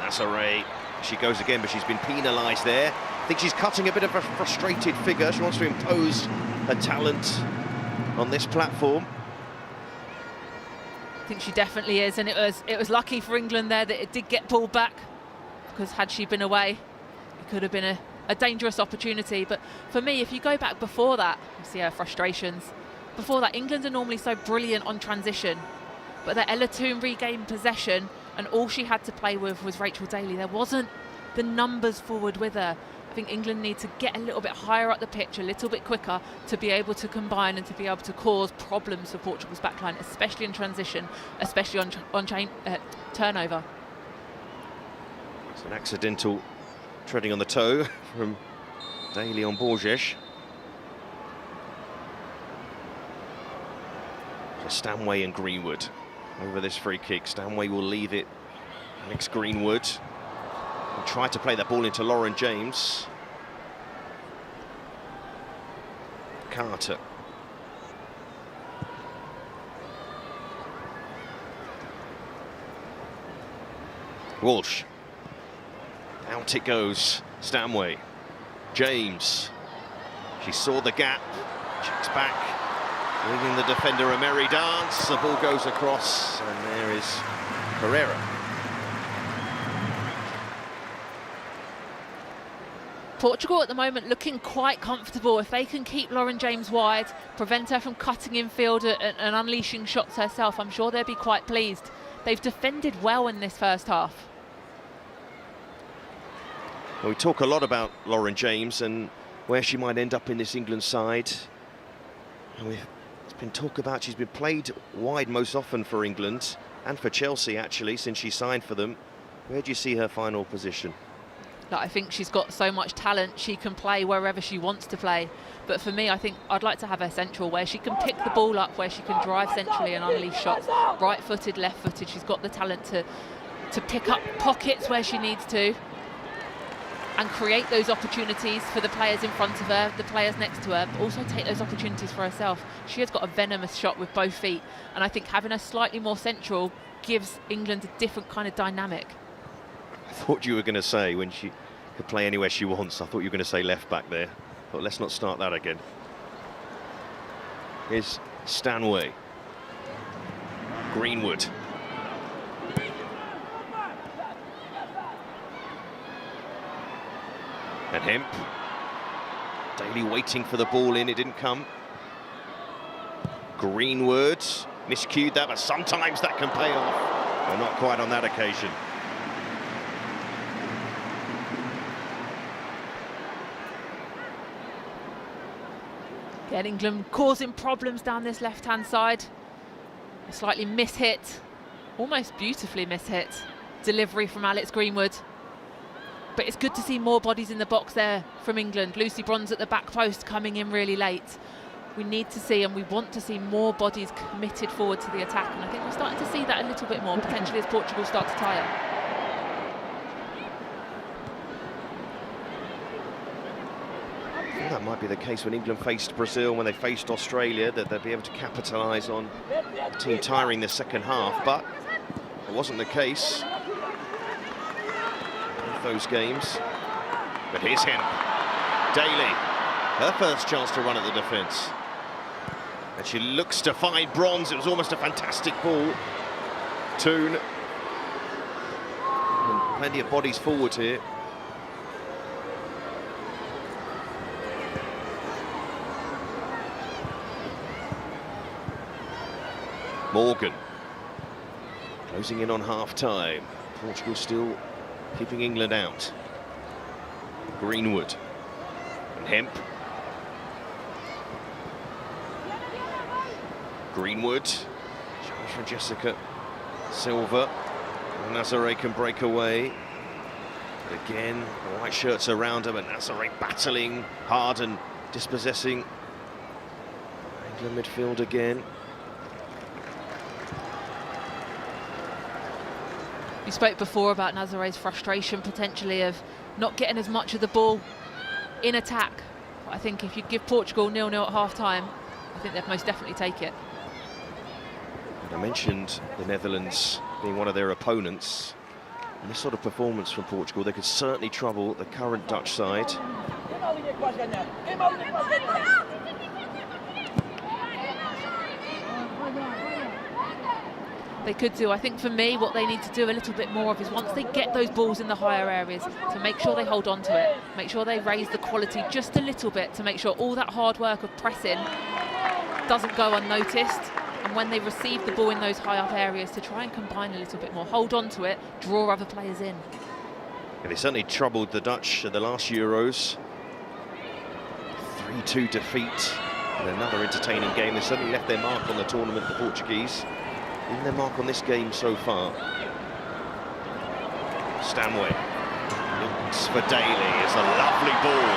Nazare. She goes again, but she's been penalised there. I think she's cutting a bit of a frustrated figure. She wants to impose her talent on this platform. I think she definitely is, and it was lucky for England there that it did get pulled back, because had she been away, it could have been a dangerous opportunity. But for me, if you go back before that, you see her frustrations. Before that, England are normally so brilliant on transition, but that Ella Toon regained possession, and all she had to play with was Rachel Daly. There wasn't the numbers forward with her. I think England need to get a little bit higher up the pitch, a little bit quicker, to be able to combine and to be able to cause problems for Portugal's backline, especially in transition, especially on turnover. It's an accidental treading on the toe from Daly on Borges. So Stanway and Greenwood over this free kick. Stanway will leave it. Alex Greenwood will try to play that ball into Lauren James. Carter. Walsh. Out it goes. Stanway. James. She saw the gap. Checks back. Winging the defender a merry dance. The ball goes across, and there is Pereira. Portugal at the moment looking quite comfortable. If they can keep Lauren James wide, prevent her from cutting infield and unleashing shots herself, I'm sure they'll be quite pleased. They've defended well in this first half. Well, we talk a lot about Lauren James and where she might end up in this England side. And it's been talk about she's been played wide most often for England and for Chelsea, actually, since she signed for them. Where do you see her final position? I think she's got so much talent, she can play wherever she wants to play. But for me, I think I'd like to have her central, where she can pick the ball up, where she can drive centrally and unleash shots. Right-footed, left-footed, she's got the talent to pick up pockets where she needs to and create those opportunities for the players in front of her, the players next to her, but also take those opportunities for herself. She has got a venomous shot with both feet, and I think having her slightly more central gives England a different kind of dynamic. I thought you were going to say when she could play anywhere she wants. I thought you were going to say left back there. But let's not start that again. Here's Stanway. Greenwood. And Hemp. Daly waiting for the ball in. It didn't come. Greenwood. Miscued that, but sometimes that can pay off. But not quite on that occasion. Again, England causing problems down this left-hand side. A slightly mishit, almost beautifully mishit delivery from Alex Greenwood. But it's good to see more bodies in the box there from England. Lucy Bronze at the back post coming in really late. We need to see and we want to see more bodies committed forward to the attack, and I think we're starting to see that a little bit more, potentially as Portugal start to tire. I think that might be the case when England faced Brazil, when they faced Australia, that they'd be able to capitalise on the team tiring the second half, but it wasn't the case with those games. But here's Hemp. Daly, her first chance to run at the defence. And she looks to find Bronze. It was almost a fantastic ball. Toon. And plenty of bodies forward here. Morgan. Closing in on half-time. Portugal still keeping England out. Greenwood. And Hemp. Greenwood, challenge from Jessica Silva. Nazare can break away. But again, the white shirts around her, but Nazare battling hard and dispossessing England midfield again. You spoke before about Nazare's frustration potentially of not getting as much of the ball in attack. But I think if you give Portugal 0-0 at half-time, I think they'd most definitely take it. I mentioned the Netherlands being one of their opponents. And this sort of performance from Portugal, they could certainly trouble the current Dutch side. They could do. I think for me, what they need to do a little bit more of is once they get those balls in the higher areas, to make sure they hold on to it, make sure they raise the quality just a little bit to make sure all that hard work of pressing doesn't go unnoticed. And when they receive the ball in those high up areas, to try and combine a little bit more, hold on to it, draw other players in. Yeah, they certainly troubled the Dutch at the last Euros. 3-2 defeat in another entertaining game. They certainly left their mark on the tournament, the Portuguese. Even their mark on this game so far. Stanway looks for Daly. It's a lovely ball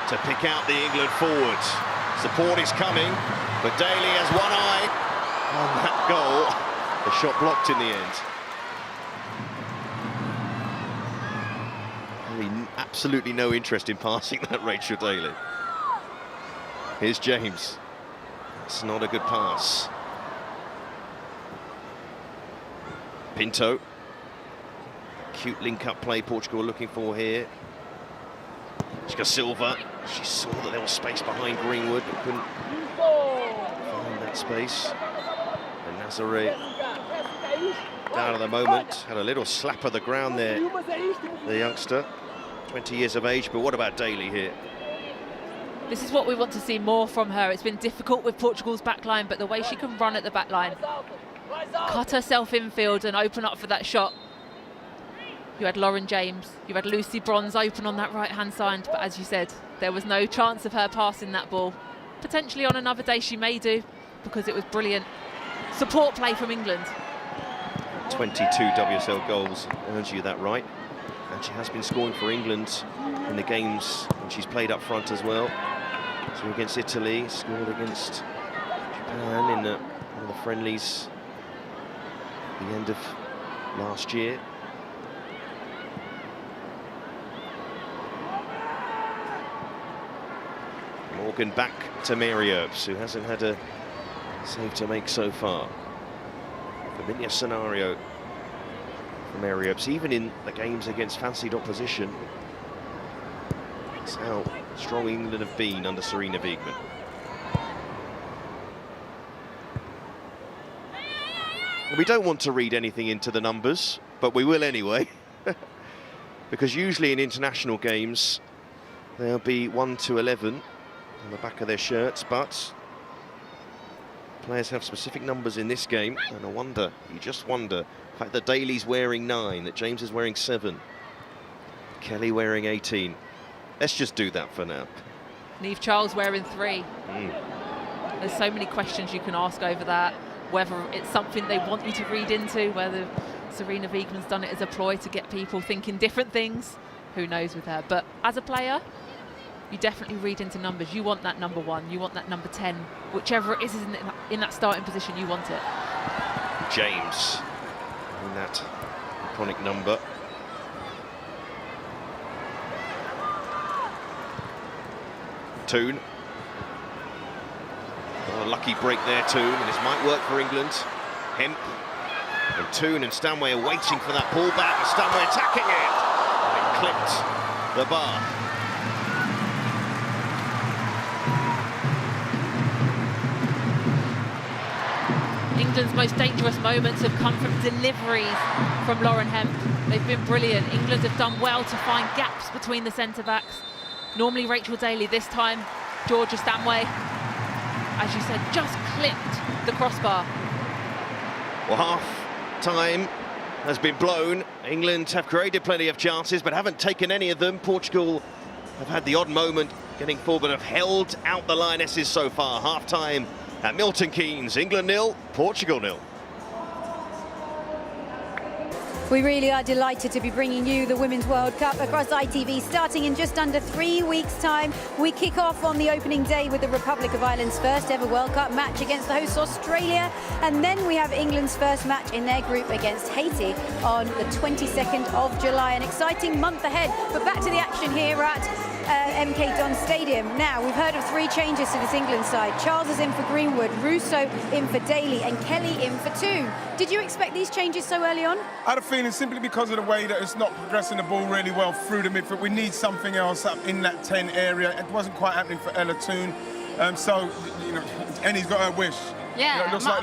to pick out the England forwards. Support is coming, but Daly has one eye on that goal. The shot blocked in the end. Absolutely no interest in passing that, Rachel Daly. Here's James. It's not a good pass. Pinto. Cute link-up play Portugal looking for here. Jessica Silva. She saw that there was space behind Greenwood, but couldn't find that space. And Nazare, down at the moment, had a little slap of the ground there, the youngster. 20 years of age, but what about Daly here? This is what we want to see more from her. It's been difficult with Portugal's backline, but the way she can run at the backline, cut herself infield and open up for that shot. You had Lauren James, you had Lucy Bronze open on that right-hand side, but as you said, there was no chance of her passing that ball. Potentially on another day she may do, because it was brilliant support play from England. 22 WSL goals earns you that right. And she has been scoring for England in the games when she's played up front as well. So against Italy, scored against Japan in one of the friendlies at the end of last year. Morgan back to Mary Earps, who hasn't had a save to make so far. Familiar scenario for Mary Earps, even in the games against fancied opposition. That's how strong England have been under Serena Wiegman. We don't want to read anything into the numbers, but we will anyway. Because usually in international games, there'll be 1 to 11 on the back of their shirts, but players have specific numbers in this game, and I wonder, you just wonder, the fact that Daly's wearing 9, that James is wearing 7, Kelly wearing 18. Let's just do that for now. Niamh Charles wearing 3. There's so many questions you can ask over that, whether it's something they want you to read into, whether Sarina Wiegman's done it as a ploy to get people thinking different things. Who knows with her? But as a player, you definitely read into numbers. You want that number 1, you want that number 10, whichever it is in that starting position, you want it. James in that iconic number. Toon. Oh, lucky break there, Toon, and this might work for England. Hemp and Toon and Stanway are waiting for that ball back, and Stanway attacking it. And it clipped the bar. England's most dangerous moments have come from deliveries from Lauren Hemp. They've been brilliant. England have done well to find gaps between the centre-backs. Normally Rachel Daly, this time Georgia Stanway, as you said, just clipped the crossbar. Well, half-time has been blown. England have created plenty of chances, but haven't taken any of them. Portugal have had the odd moment getting forward, but have held out the Lionesses so far. Half-time at Milton Keynes. England 0, Portugal 0. We really are delighted to be bringing you the Women's World Cup across ITV, starting in just under 3 weeks' time. We kick off on the opening day with the Republic of Ireland's first ever World Cup match against the host Australia, and then we have England's first match in their group against Haiti on the 22nd of July. An exciting month ahead, but back to the action here at MK Dons Stadium. Now, we've heard of 3 changes to this England side. Charles is in for Greenwood, Russo in for Daly, and Kelly in for Toon. Did you expect these changes so early on? I had a feeling simply because of the way that it's not progressing the ball really well through the midfield. We need something else up in that 10 area. It wasn't quite happening for Ella Toon. So, you know, Annie's got her wish. Yeah, You know, it looks like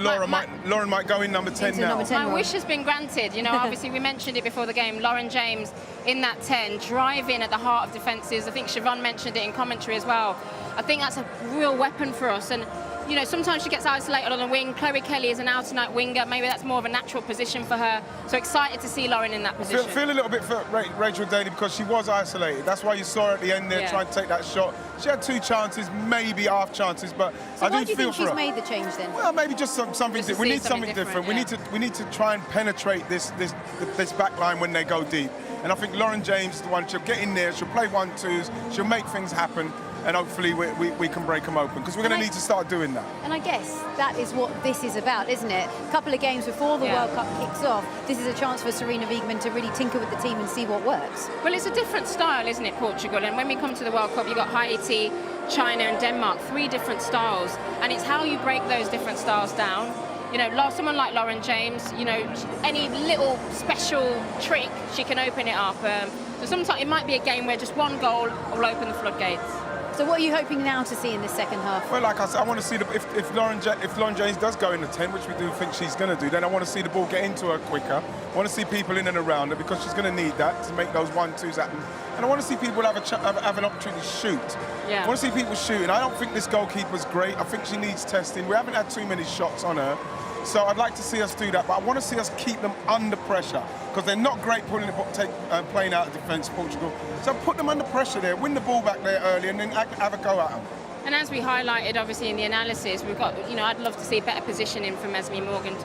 Lauren might go in number 10 Into now. number 10. My wish has been granted. You know, obviously we mentioned it before the game. Lauren James in that 10, driving at the heart of defences. I think Siobhan mentioned it in commentary as well. I think that's a real weapon for us. And you know, sometimes she gets isolated on the wing. Chloe Kelly is an out-and-out winger. Maybe that's more of a natural position for her. So excited to see Lauren in that position. Feel a little bit for Rachel Daly because she was isolated. That's why you saw her at the end there trying to take that shot. She had 2 chances, maybe half chances, but so I do why do you feel think for her. she's made the change then? Well, maybe just something. Just to We see need something different. yeah. We need to try and penetrate this back line when they go deep. And I think Lauren James is the one. She'll get in there. She'll play 1-2s. She'll make things happen. And hopefully we can break them open because we're going to need to start doing that. And I guess that is what this is about, isn't it? A couple of games before the World Cup kicks off, this is a chance for Sarina Wiegman to really tinker with the team and see what works. Well, it's a different style, isn't it, Portugal? And when we come to the World Cup, you've got Haiti, China and Denmark, 3 different styles. And it's how you break those different styles down. You know, someone like Lauren James, you know, any little special trick, she can open it up. So sometimes it might be a game where just 1 goal will open the floodgates. So what are you hoping now to see in this second half? Well, like I said, I want to see if Lauren James does go in the 10, which we do think she's going to do, then I want to see the ball get into her quicker. I want to see people in and around her because she's going to need that to make those 1-2s happen. And I want to see people have an opportunity to shoot. Yeah. I want to see people shooting. I don't think this goalkeeper's great. I think she needs testing. We haven't had too many shots on her. So I'd like to see us do that, but I want to see us keep them under pressure because they're not great playing out of defence, Portugal. So put them under pressure there, win the ball back there early, and then have a go at them. And as we highlighted, obviously, in the analysis, we've got, you know, I'd love to see better positioning from Esme Morgan.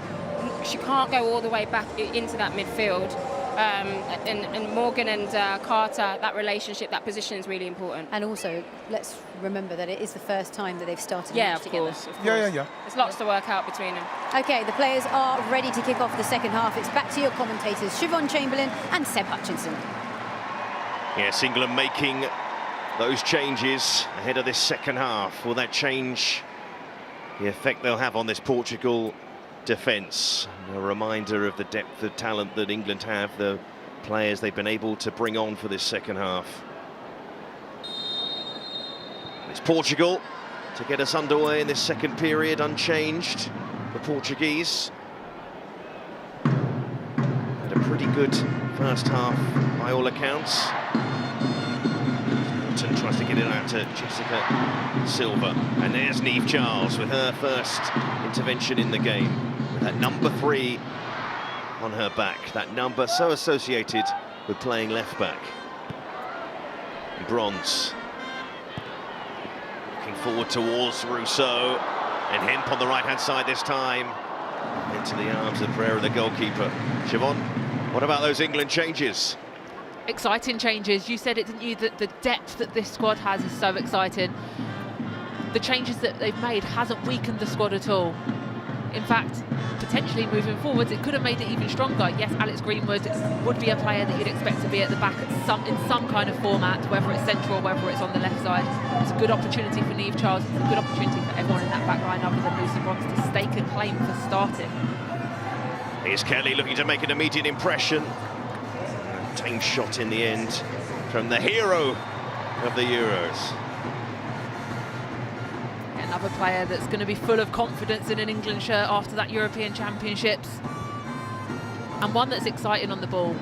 She can't go all the way back into that midfield. And Morgan and Carter, that relationship, that position is really important. And also, let's remember that it is the first time that they've started a Yeah, match of together. course. Yeah. There's lots to work out between them. Okay, the players are ready to kick off the second half. It's back to your commentators, Siobhan Chamberlain and Seb Hutchinson. Yes, England making those changes ahead of this second half. Will that change the effect they'll have on this Portugal defence? A reminder of the depth of talent that England have, the players they've been able to bring on for this second half. It's Portugal to get us underway in this second period, unchanged. The Portuguese had a pretty good first half by all accounts. Norton tries to get it out to Jessica Silva, and there's Niamh Charles with her first intervention in the game, with that number 3 on her back, that number so associated with playing left back. Bronze Looking forward towards Rousseau, and Hemp on the right-hand side this time. Into the arms of Pereira, the goalkeeper. Siobhan, what about those England changes? Exciting changes. You said it, didn't you, that the depth that this squad has is so exciting. The changes that they've made hasn't weakened the squad at all. In fact, potentially moving forwards, it could have made it even stronger. Yes, Alex Greenwood would be a player that you'd expect to be at the back in some kind of format, whether it's central or whether it's on the left side. It's a good opportunity for Niamh Charles. It's a good opportunity for everyone in that back line other than Lucy Bronze to stake a claim for starting. Here's Kelly looking to make an immediate impression. Tame shot in the end from the hero of the Euros. Another player that's going to be full of confidence in an England shirt after that European Championships. And one that's exciting on the ball.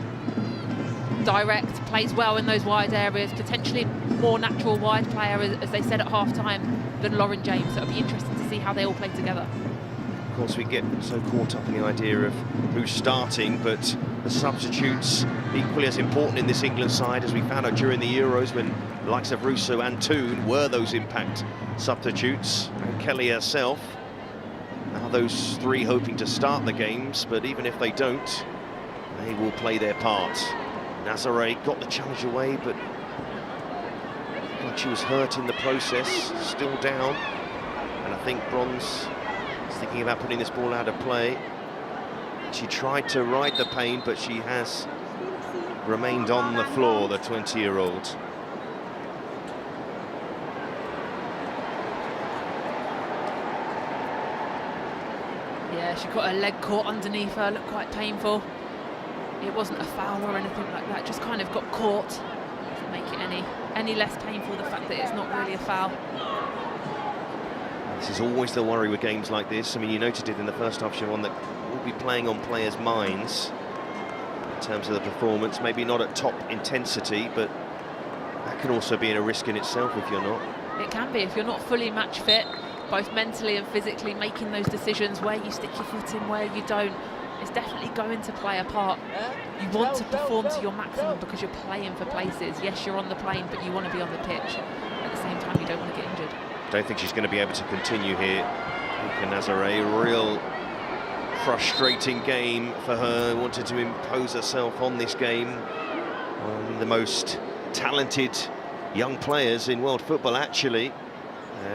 Direct, plays well in those wide areas, potentially more natural wide player, as they said at half-time, than Lauren James. So it'll be interesting to see how they all play together. Of course, we get so caught up in the idea of who's starting, but the substitutes equally as important in this England side, as we found out during the Euros when the likes of Russo and Toon were those impact substitutes, and Kelly herself. Now those three hoping to start the games, but even if they don't, they will play their part. Nazare got the challenge away, but like she was hurt in the process, still down, and I think Bronze thinking about putting this ball out of play. She tried to ride the pain, but she has remained on the floor, the 20-year-old. Yeah, she got her leg caught underneath her, looked quite painful. It wasn't a foul or anything like that, just kind of got caught. Doesn't make it any less painful, the fact that it's not really a foul. This is always the worry with games like this. I mean, you noted it in the first half, Siobhan, that will be playing on players' minds in terms of the performance. Maybe not at top intensity, but that can also be a risk in itself if you're not. It can be, if you're not fully match fit, both mentally and physically, making those decisions, where you stick your foot in, where you don't, is definitely going to play a part. You want to perform to your maximum because you're playing for places. Yes, you're on the plane, but you want to be on the pitch. At the same time, you don't want to get injured. Don't think she's going to be able to continue here. Nazare, real frustrating game for her. Wanted to impose herself on this game. One of the most talented young players in world football, actually,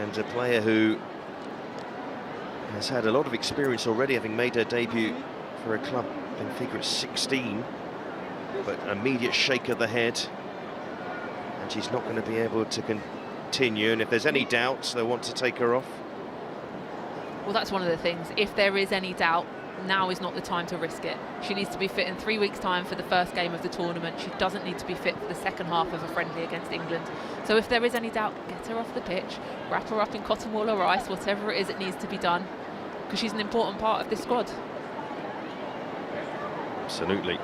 and a player who has had a lot of experience already, having made her debut for a club Benfica at 16. But immediate shake of the head, and she's not going to be able to continue, and if there's any doubts, they want to take her off. Well, that's one of the things. If there is any doubt, now is not the time to risk it. She needs to be fit in 3 weeks' time for the first game of the tournament. She doesn't need to be fit for the second half of a friendly against England. So if there is any doubt, get her off the pitch, wrap her up in cotton wool or ice, whatever it is that needs to be done, because she's an important part of this squad. Absolutely.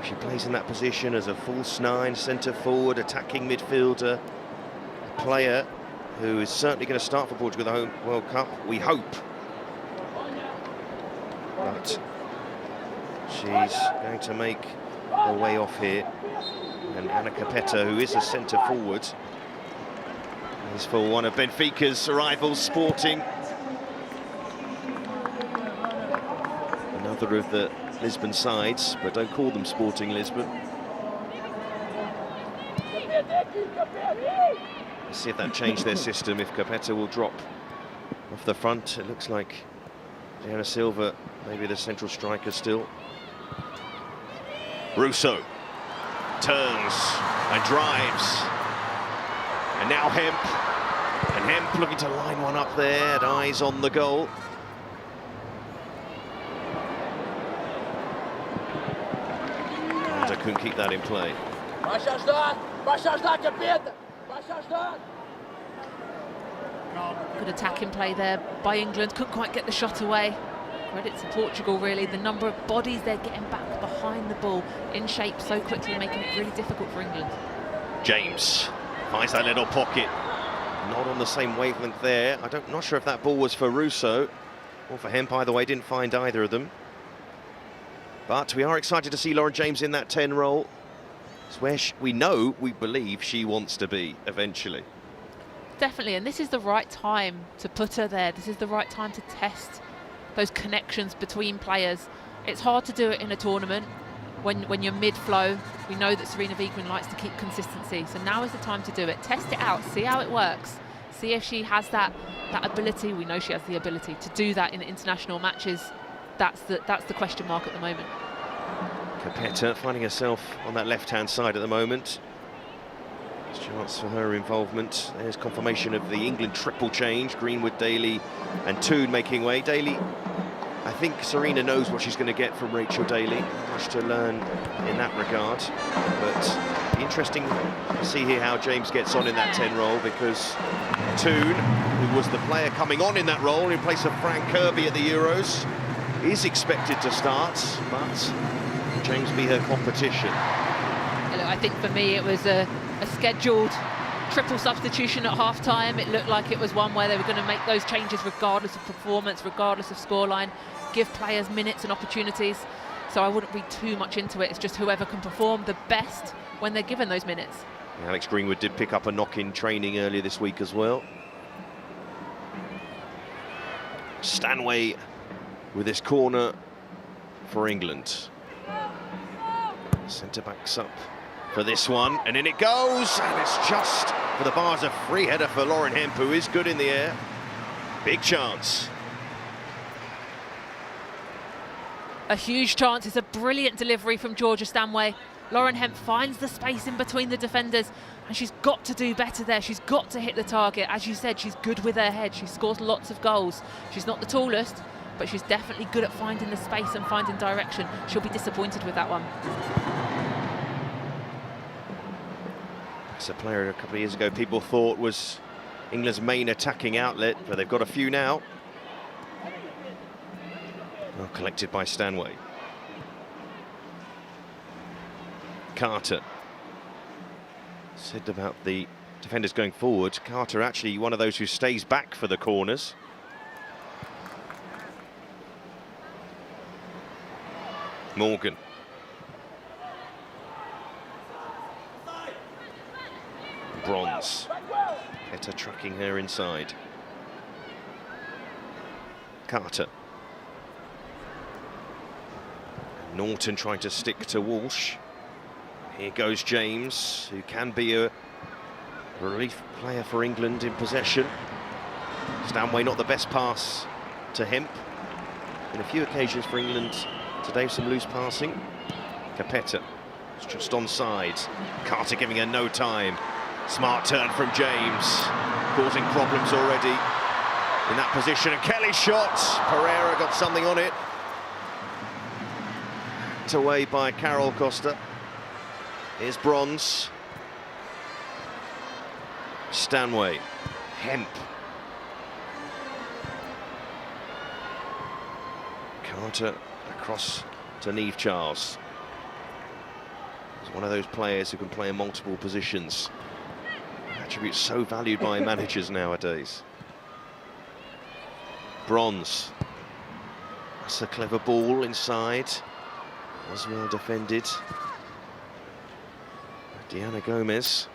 She plays in that position as a false nine, centre forward, attacking midfielder, a player who is certainly going to start for Portugal at the home World Cup, we hope. But she's going to make her way off here, and Anna Capetta, who is a centre forward, is for one of Benfica's rivals, Sporting. Another of the Lisbon sides, but don't call them Sporting Lisbon. Let's see if that changed their system, if Capetta will drop off the front. It looks like Diana Silva, maybe the central striker still. Russo turns and drives. And now Hemp. And Hemp looking to line one up there, and eyes on the goal. And I couldn't keep that in play. Good attacking play there by England, couldn't quite get the shot away. Credit to Portugal, really, the number of bodies they're getting back behind the ball in shape so quickly, making it really difficult for England. James finds that little pocket, not on the same wavelength there. Not sure if that ball was for Russo or for Hemp. Either way, didn't find either of them. But we are excited to see Lauren James in that 10 role. It's where we believe she wants to be eventually. Definitely, and this is the right time to put her there. This is the right time to test those connections between players. It's hard to do it in a tournament when you're mid-flow. We know that Serena Wiegmann likes to keep consistency, so now is the time to do it. Test it out, see how it works, see if she has that ability. We know she has the ability to do that in international matches. That's the question mark at the moment. Capetta finding herself on that left-hand side at the moment. Chance for her involvement. There's confirmation of the England triple change. Greenwood, Daly and Toon making way. Daly, I think Serena knows what she's going to get from Rachel Daly. Much to learn in that regard. But interesting to see here how James gets on in that 10 role, because Toon, who was the player coming on in that role in place of Fran Kirby at the Euros, is expected to start, but James be her competition. I think for me it was a scheduled triple substitution at half-time. It looked like it was one where they were going to make those changes regardless of performance, regardless of scoreline, give players minutes and opportunities. So I wouldn't read too much into it. It's just whoever can perform the best when they're given those minutes. Alex Greenwood did pick up a knock in training earlier this week as well. Stanway with his corner for England. Centre backs up for this one, and in it goes, and it's just for the bars. A free header for Lauren Hemp, who is good in the air. Big chance. A huge chance. It's a brilliant delivery from Georgia Stanway. Lauren Hemp finds the space in between the defenders, and she's got to do better there. She's got to hit the target. As you said, she's good with her head. She scores lots of goals. She's not the tallest, but she's definitely good at finding the space and finding direction. She'll be disappointed with that one. It's a player a couple of years ago people thought was England's main attacking outlet, but they've got a few now. Well collected by Stanway. Carter. Said about the defenders going forward. Carter actually one of those who stays back for the corners. Morgan. Bronze. Petter tracking her inside. Carter. Norton trying to stick to Walsh. Here goes James, who can be a relief player for England in possession. Stanway not the best pass to Hemp. In a few occasions for England today, some loose passing. Capetta is just onside. Carter giving her no time. Smart turn from James, causing problems already in that position. And Kelly's shot, Pereira got something on it. Hacked away by Carol Costa. Here's Bronze. Stanway, Hemp. Carter across to Niamh Charles. He's one of those players who can play in multiple positions. Attributes so valued by managers nowadays. Bronze. That's a clever ball inside. Was well defended. Diana Gomez.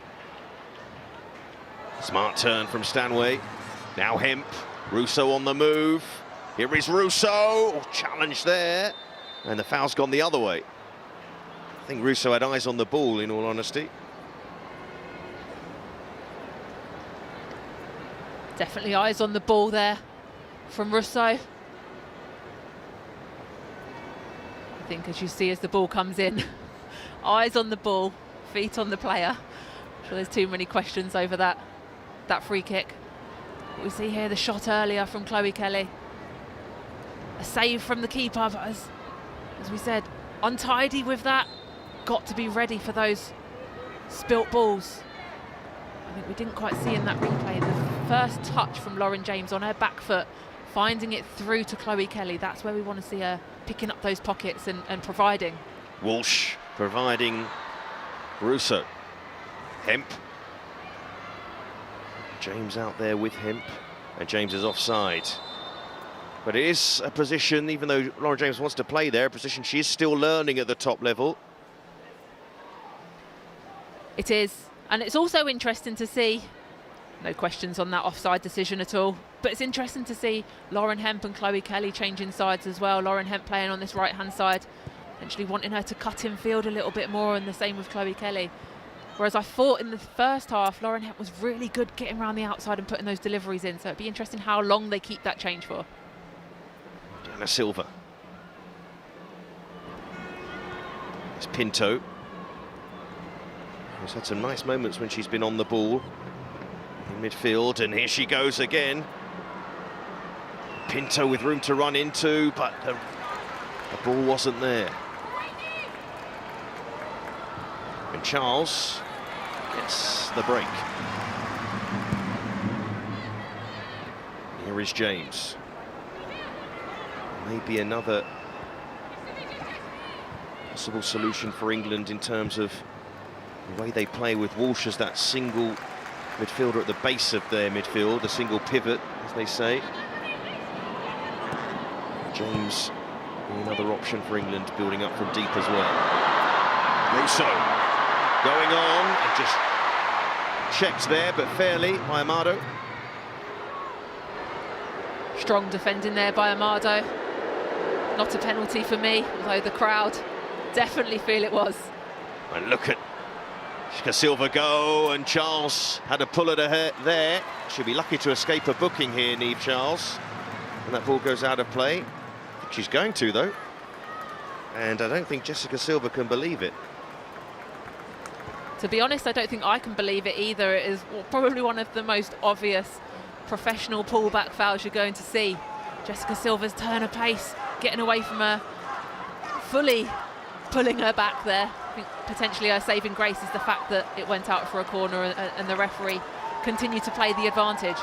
Smart turn from Stanway. Now Hemp. Russo on the move. Here is Russo. Challenge there. And the foul's gone the other way. I think Russo had eyes on the ball, in all honesty. Definitely eyes on the ball there from Russo. I think, as you see as the ball comes in, eyes on the ball, feet on the player. I'm sure there's too many questions over that free kick. But we see here the shot earlier from Chloe Kelly. A save from the keeper, but as we said, untidy with that. Got to be ready for those spilt balls. I think we didn't quite see in that replay the first touch from Lauren James on her back foot, finding it through to Chloe Kelly. That's where we want to see her picking up those pockets and providing. Walsh providing Russo. Hemp. James out there with Hemp, and James is offside. But it is a position, even though Lauren James wants to play there, a position she is still learning at the top level. It is, and it's also interesting to see, no questions on that offside decision at all, but it's interesting to see Lauren Hemp and Chloe Kelly changing sides as well. Lauren Hemp playing on this right-hand side, eventually wanting her to cut in field a little bit more, and the same with Chloe Kelly. Whereas I thought in the first half, Lauren Hemp was really good getting around the outside and putting those deliveries in, so it'd be interesting how long they keep that change for. Diana Silva. It's Pinto. She's had some nice moments when she's been on the ball in midfield, and here she goes again. Pinto with room to run into, but the ball wasn't there. And Charles gets the break. Here is James. Maybe another possible solution for England in terms of the way they play with Walsh as that single midfielder at the base of their midfield, a single pivot, as they say. James, another option for England, building up from deep as well. Russo going on and just checked there, but fairly by Amado. Strong defending there by Amado. Not a penalty for me, although the crowd definitely feel it was. And look at Silva go, and Charles had a pull at her head there. She'll be lucky to escape a booking here, Niamh Charles. And that ball goes out of play. I think she's going to, though. And I don't think Jessica Silva can believe it. To be honest, I don't think I can believe it either. It is probably one of the most obvious professional pullback fouls you're going to see. Jessica Silva's turn of pace, getting away from her, fully pulling her back there. I think potentially her saving grace is the fact that it went out for a corner and the referee continued to play the advantage.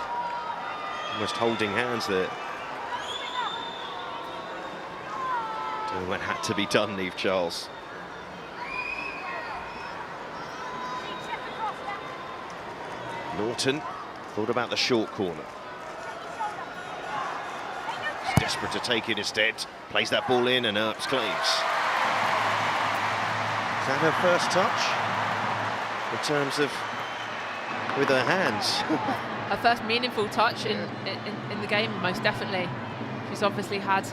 Almost holding hands there. Doing what had to be done, Niamh Charles. Norton thought about the short corner. He's desperate to take it instead. Plays that ball in and Earps claims. Is that her first touch? In terms of with her hands? Her first meaningful touch in the game, most definitely. She's obviously had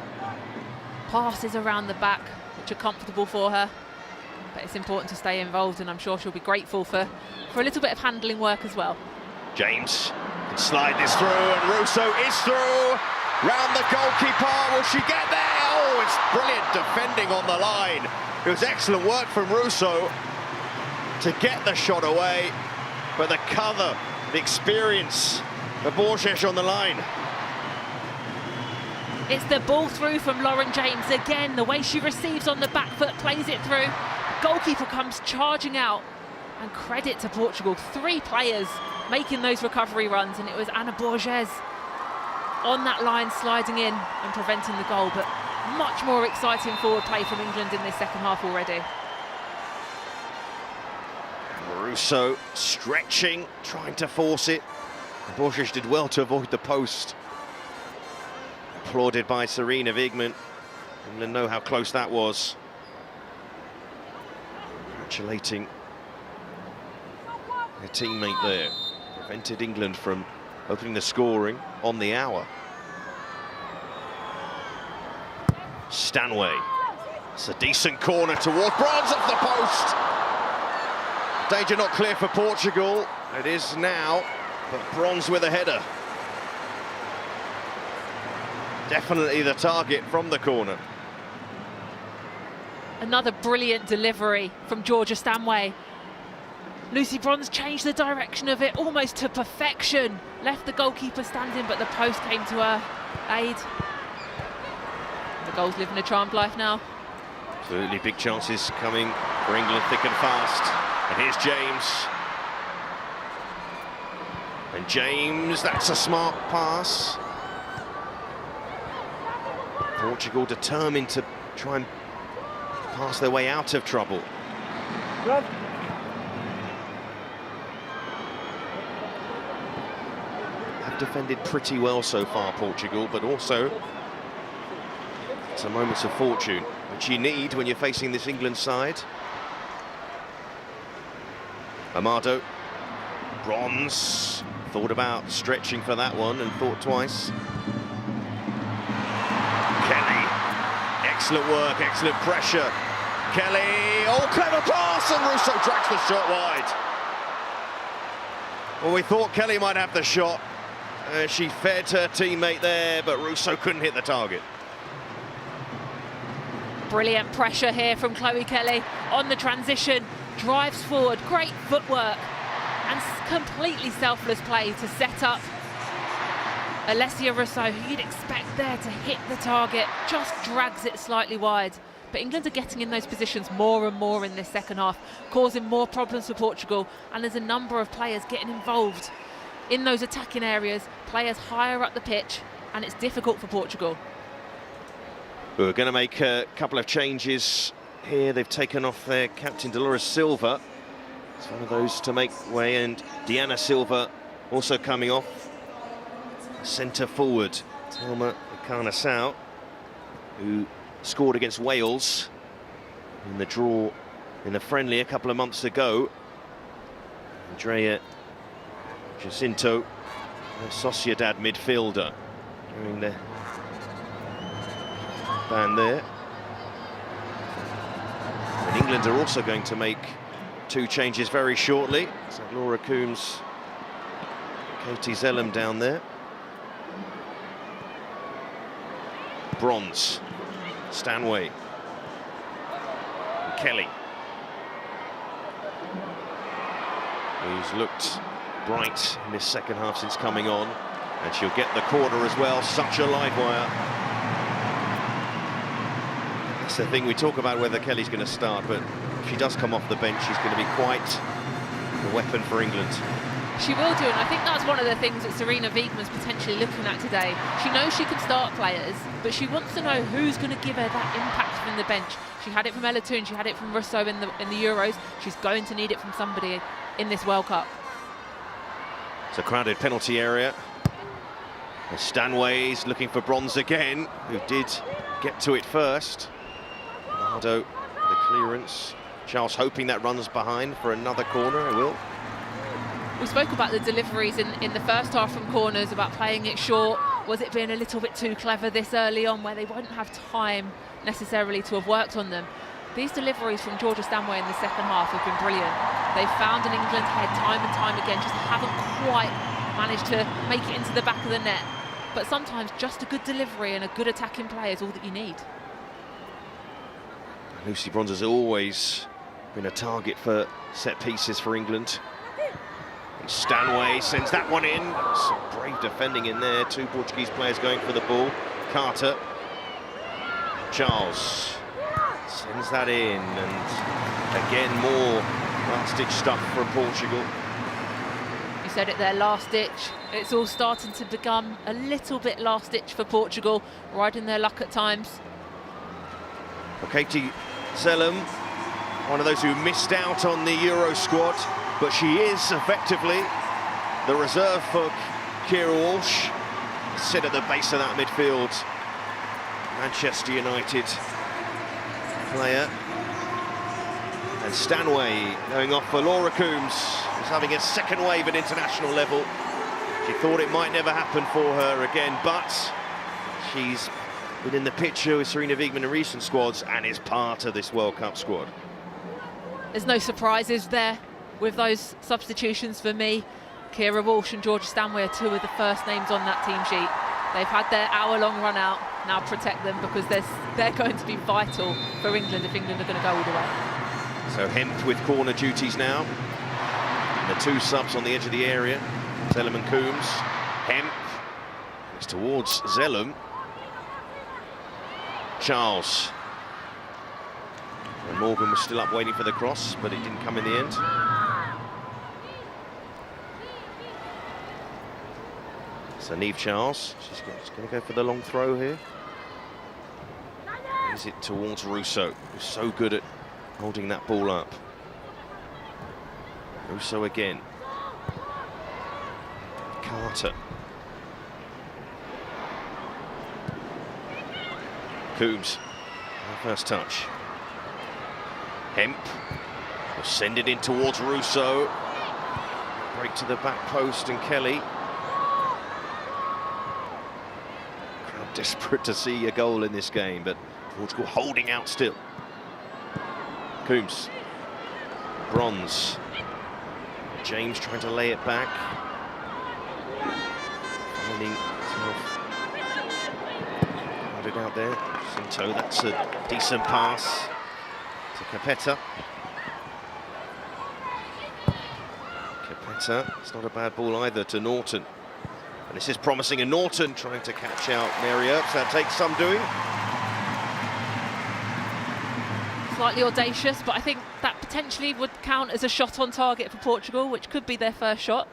passes around the back which are comfortable for her, but it's important to stay involved, and I'm sure she'll be grateful for a little bit of handling work as well. James can slide this through, and Russo is through. Round the goalkeeper, will she get there? Oh, it's brilliant defending on the line. It was excellent work from Russo to get the shot away, but the cover, the experience, the Borges on the line. It's the ball through from Lauren James again. The way she receives on the back foot, plays it through. Goalkeeper comes charging out, and credit to Portugal. 3 players making those recovery runs, and it was Ana Borges on that line sliding in and preventing the goal. But much more exciting forward play from England in this second half already. Russo stretching, trying to force it. Borges did well to avoid the post. Applauded by Serena Wigman. England know how close that was. Congratulating their teammate there. Prevented England from opening the scoring on the hour. Stanway. It's a decent corner towards Bronze off the post. Danger not clear for Portugal. It is now, but Bronze with a header. Definitely the target from the corner. Another brilliant delivery from Georgia Stanway. Lucy Bronze changed the direction of it almost to perfection. Left the goalkeeper standing, but the post came to her aid. The goal's living a charmed life now. Absolutely big chances coming for England thick and fast. And here's James. And James, that's a smart pass. Portugal determined to try and pass their way out of trouble. Run. Have defended pretty well so far, Portugal, but also Some moments of fortune, which you need when you're facing this England side. Amado, Bronze, thought about stretching for that one and thought twice. Kelly, excellent work, excellent pressure. Kelly, oh, clever pass, and Russo drags the shot wide. Well, we thought Kelly might have the shot. She fed her teammate there, but Russo couldn't hit the target. Brilliant pressure here from Chloe Kelly on the transition, drives forward, great footwork, and completely selfless play to set up Alessia Russo, who you'd expect there to hit the target, just drags it slightly wide. But England are getting in those positions more and more in this second half, causing more problems for Portugal, and there's a number of players getting involved in those attacking areas, players higher up the pitch, and it's difficult for Portugal. We're going to make a couple of changes here. They've taken off their captain Dolores Silva. It's one of those to make way, and Diana Silva also coming off. Centre forward, Thelma Carnassau, who scored against Wales in the draw in the friendly a couple of months ago. Andrea Jacinto, a Sociedad midfielder, during the band there. And England are also going to make two changes very shortly. So Laura Coombs, Katie Zellum down there. Bronze, Stanway, and Kelly, who's looked bright in this second half since coming on, and she'll get the corner as well. Such a live wire. That's the thing, we talk about whether Kelly's going to start, but if she does come off the bench, she's going to be quite a weapon for England. She will do, and I think that's one of the things that Serena Wiegman's potentially looking at today. She knows she can start players, but she wants to know who's going to give her that impact from the bench. She had it from Ella Toon, she had it from Russo in the Euros. She's going to need it from somebody in this World Cup. It's a crowded penalty area. And Stanway's looking for Bronze again, who did get to it first. Nardo, the clearance. Charles hoping that runs behind for another corner. It will. We spoke about the deliveries in the first half from corners, about playing it short. Was it being a little bit too clever this early on, where they won't have time necessarily to have worked on them? These deliveries from Georgia Stanway in the second half have been brilliant. They've found an England head time and time again, just haven't quite managed to make it into the back of the net. But sometimes just a good delivery and a good attacking play is all that you need. Lucy Bronze has always been a target for set pieces for England. And Stanway sends that one in. Some brave defending in there. Two Portuguese players going for the ball. Carter. Charles sends that in, and again more last-ditch stuff from Portugal. You said it there, last-ditch. It's all starting to become a little bit last-ditch for Portugal, riding their luck at times. Well, Katie Zellum, one of those who missed out on the Euro squad, but she is effectively the reserve for Keira Walsh. Sit at the base of that midfield. Manchester United player. And Stanway going off for Laura Coombs, who's having a second wave at international level. She thought it might never happen for her again, but she's been in the picture with Serena Wiegman in recent squads and is part of this World Cup squad. There's no surprises there with those substitutions for me. Keira Walsh and Georgia Stanway are two of the first names on that team sheet. They've had their hour-long run out. Now protect them, because they're going to be vital for England if England are going to go all the way. So Hemp with corner duties now. And the two subs on the edge of the area. Zellum and Coombs. Hemp is towards Zellum. Charles. And Morgan was still up waiting for the cross, but it didn't come in the end. So Niamh Charles, she's going to go for the long throw here. Is it towards Russo, who's so good at holding that ball up. Russo again. Carter. Coombs, first touch. Hemp will send it in towards Russo. Break to the back post, and Kelly. Crowd desperate to see a goal in this game, but Portugal holding out still. Coombs. Bronze. James trying to lay it back. Finding himself. Got it out there. Sinto, that's a decent pass to Capetta. Capetta, it's not a bad ball either to Norton. And this is promising, and Norton trying to catch out Mary Earps. That takes some doing. Slightly audacious, but I think that potentially would count as a shot on target for Portugal, which could be their first shot.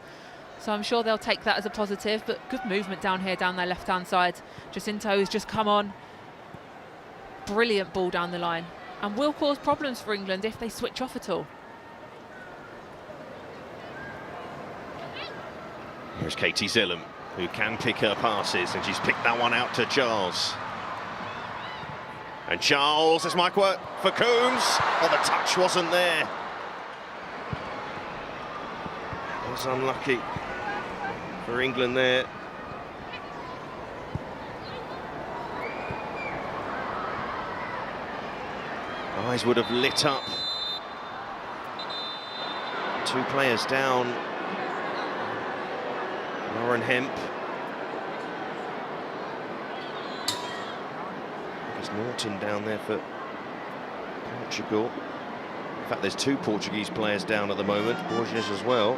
So I'm sure they'll take that as a positive, but good movement down here, down their left-hand side. Jacinto's just come on. Brilliant ball down the line, and will cause problems for England if they switch off at all. Here's Katie Zillum, who can pick her passes, and she's picked that one out to Charles. And Charles, this might work for Coombs. Oh, the touch wasn't there. It was unlucky for England there. Eyes would have lit up. Two players down. Lauren Hemp. There's Norton down there for Portugal. In fact, there's two Portuguese players down at the moment, Borges as well.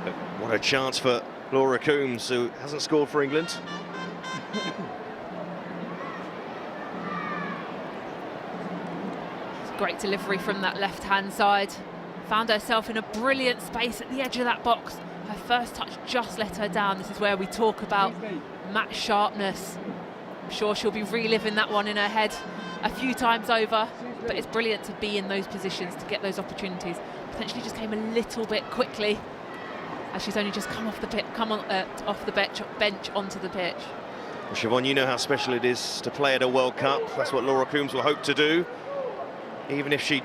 But what a chance for Laura Coombs, who hasn't scored for England. Great delivery from that left-hand side. Found herself in a brilliant space at the edge of that box. Her first touch just let her down. This is where we talk about match sharpness. I'm sure she'll be reliving that one in her head a few times over, but it's brilliant to be in those positions, to get those opportunities. Potentially just came a little bit quickly, as she's only just come off the bench onto the pitch. Well, Siobhan, you know how special it is to play at a World Cup. That's what Laura Coombs will hope to do. Even if she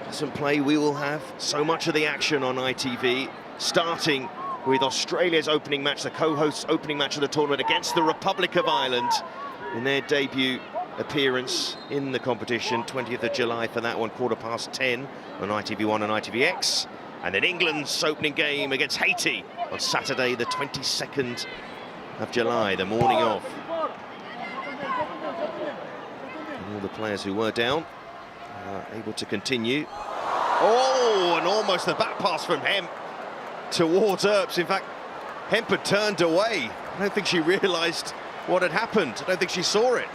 doesn't play, we will have so much of the action on ITV, starting with Australia's opening match, the co-host's opening match of the tournament against the Republic of Ireland in their debut appearance in the competition, 20th of July for that one, 10:15 on ITV1 and ITVX. And then England's opening game against Haiti on Saturday, the 22nd of July, the morning of. And all the players who were down able to continue. Oh, and almost the back pass from Hemp towards Earps. In fact, Hemp had turned away. I don't think she realised what had happened. I don't think she saw it.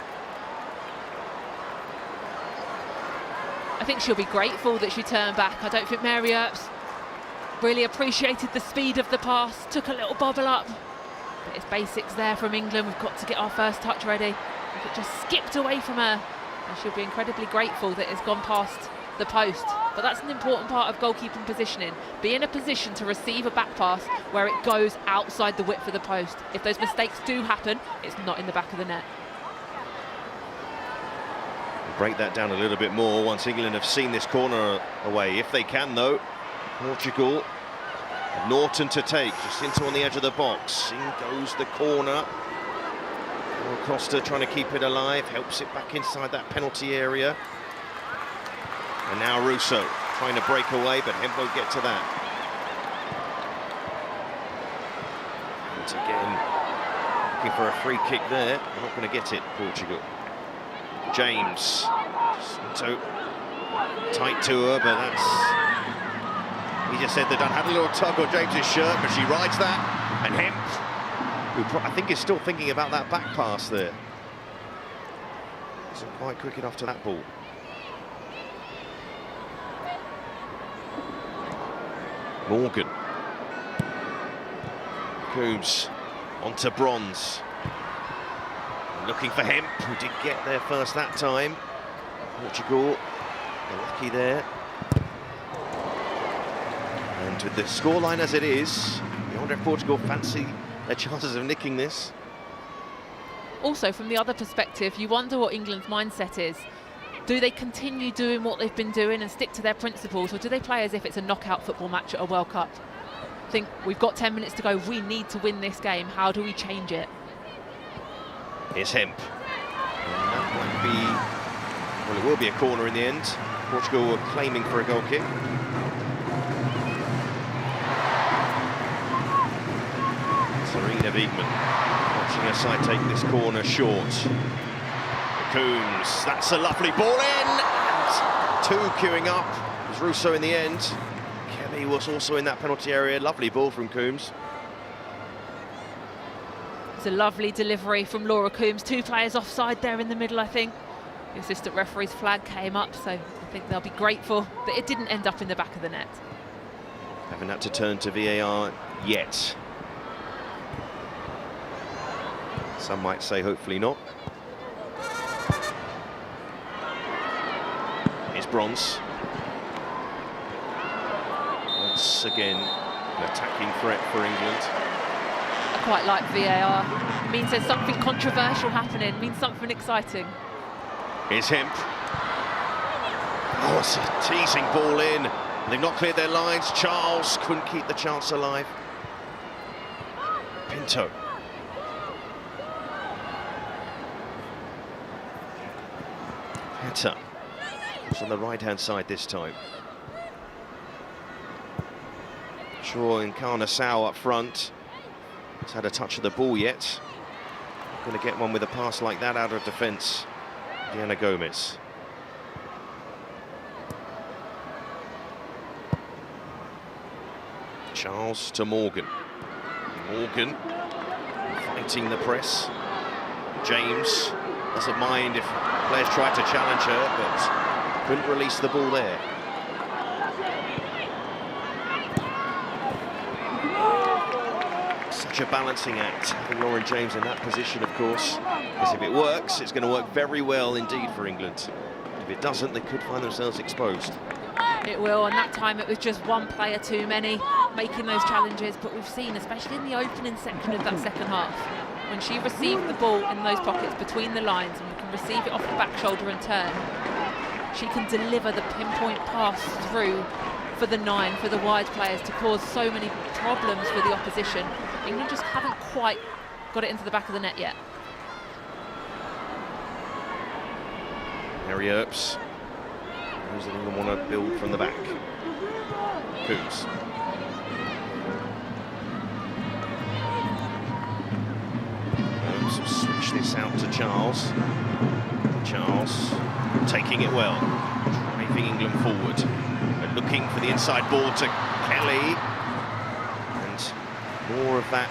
I think she'll be grateful that she turned back. I don't think Mary Earps really appreciated the speed of the pass, took a little bobble up. But it's basics there from England. We've got to get our first touch ready. It just skipped away from her. And she'll be incredibly grateful that it's gone past the post. But that's an important part of goalkeeping positioning. Be in a position to receive a back pass where it goes outside the width of the post. If those mistakes do happen, it's not in the back of the net. We'll break that down a little bit more once England have seen this corner away. If they can, though, Portugal, Norton to take, Jacinto on the edge of the box. In goes the corner. Costa trying to keep it alive, helps it back inside that penalty area. And now Russo trying to break away, but Hemp won't get to that. Once again, looking for a free kick there. They're not going to get it, Portugal. James. So tight to her, but that's... He just said they done had a little tug on James's shirt, but she rides that. And Hemp, who I think is still thinking about that back pass there. Isn't quite quick enough to that ball. Morgan. Coombs onto Bronze. Looking for Hemp, who did get there first that time. Portugal, they're lucky there. And with the scoreline as it is, I wonder if Portugal fancy their chances of nicking this. Also, from the other perspective, you wonder what England's mindset is. Do they continue doing what they've been doing and stick to their principles, or do they play as if it's a knockout football match at a World Cup? Think, we've got 10 minutes to go, we need to win this game, how do we change it? Here's Hemp. And that might be, well, it will be a corner in the end. Portugal were claiming for a goal kick. Serena Wiegman watching her side take this corner short. Coombs, that's a lovely ball in, and two queuing up. It was Russo in the end. Kelly was also in that penalty area. Lovely ball from Coombs. It's a lovely delivery from Laura Coombs. Two players offside there in the middle, I think. The assistant referee's flag came up, so I think they'll be grateful that it didn't end up in the back of the net. Haven't had to turn to VAR yet. Some might say hopefully not. Here's Bronze. Once again, an attacking threat for England. I quite like VAR. It means there's something controversial happening, it means something exciting. Here's Hemp. Oh, it's a teasing ball in. They've not cleared their lines. Charles couldn't keep the chance alive. Pinto. Heta. It's on the right-hand side this time. Shaw and Carnassau up front. He's had a touch of the ball yet. Going to get one with a pass like that out of defence. Diana Gomez. Charles to Morgan. Morgan fighting the press. James doesn't mind if players tried to challenge her, but couldn't release the ball there. Such a balancing act, having Lauren James in that position, of course. Because if it works, it's going to work very well indeed for England. If it doesn't, they could find themselves exposed. It will, and that time it was just one player too many making those challenges, but we've seen, especially in the opening section of that second half, when she received the ball in those pockets between the lines and can receive it off the back shoulder and turn, she can deliver the pinpoint pass through for the nine, for the wide players, to cause so many problems for the opposition. England just haven't quite got it into the back of the net yet. Harry Earps. Those that even want to build from the back. Coombs. Earps will switch this out to Charles. Charles taking it well, driving England forward and looking for the inside ball to Kelly. And more of that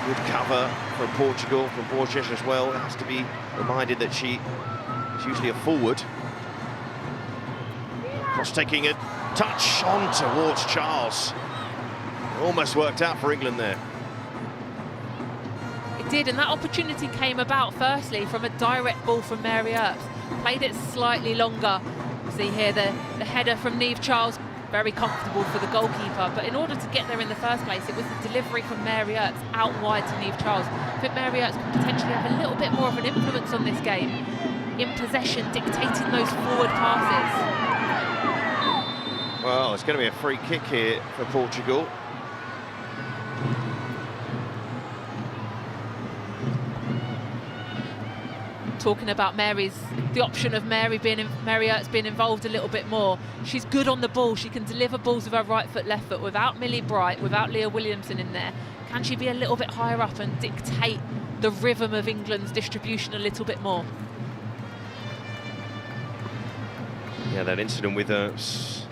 good cover from Portugal, from Borges as well. It has to be reminded that she is usually a forward. Cross taking a touch on towards Charles. Almost worked out for England there. It did, and that opportunity came about firstly from a direct ball from Mary Earps. Played it slightly longer. You see here the header from Niamh Charles, very comfortable for the goalkeeper, but in order to get there in the first place, it was the delivery from Mary Earps out wide to Niamh Charles. I think Mary Earps can potentially have a little bit more of an influence on this game, in possession, dictating those forward passes. Well, it's going to be a free kick here for Portugal. Talking about the option of Mary Earps being involved a little bit more. She's good on the ball. She can deliver balls with her right foot, left foot. Without Millie Bright, without Leah Williamson in there, can she be a little bit higher up and dictate the rhythm of England's distribution a little bit more? Yeah, that incident with Earps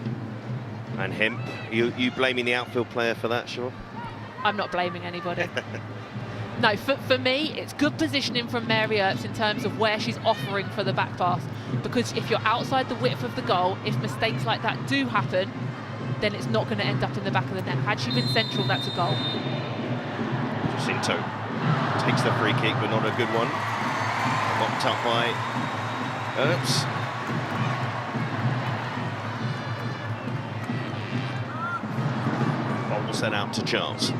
and Hemp. You blaming the outfield player for that, Shaw? I'm not blaming anybody. No, for me, it's good positioning from Mary Earps in terms of where she's offering for the back pass. Because if you're outside the width of the goal, if mistakes like that do happen, then it's not going to end up in the back of the net. Had she been central, that's a goal. Jacinto takes the free kick, but not a good one. Mopped up by Earps. Ball sent out to Charles.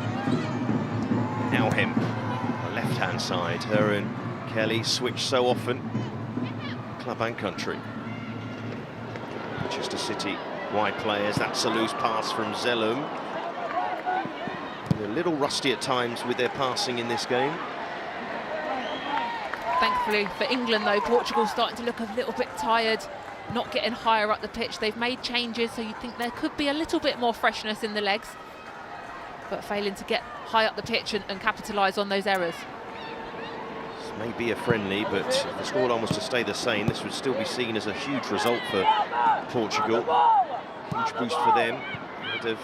Now Hemp, the left-hand side. Her and Kelly switch so often, club and country. Manchester City wide players. That's a loose pass from Zellum. They're a little rusty at times with their passing in this game. Thankfully for England, though, Portugal's starting to look a little bit tired, not getting higher up the pitch. They've made changes, so you'd think there could be a little bit more freshness in the legs, but failing to get high up the pitch and capitalise on those errors. This may be a friendly, but if the scoreline was to stay the same, this would still be seen as a huge result for Portugal. Huge boost for them ahead of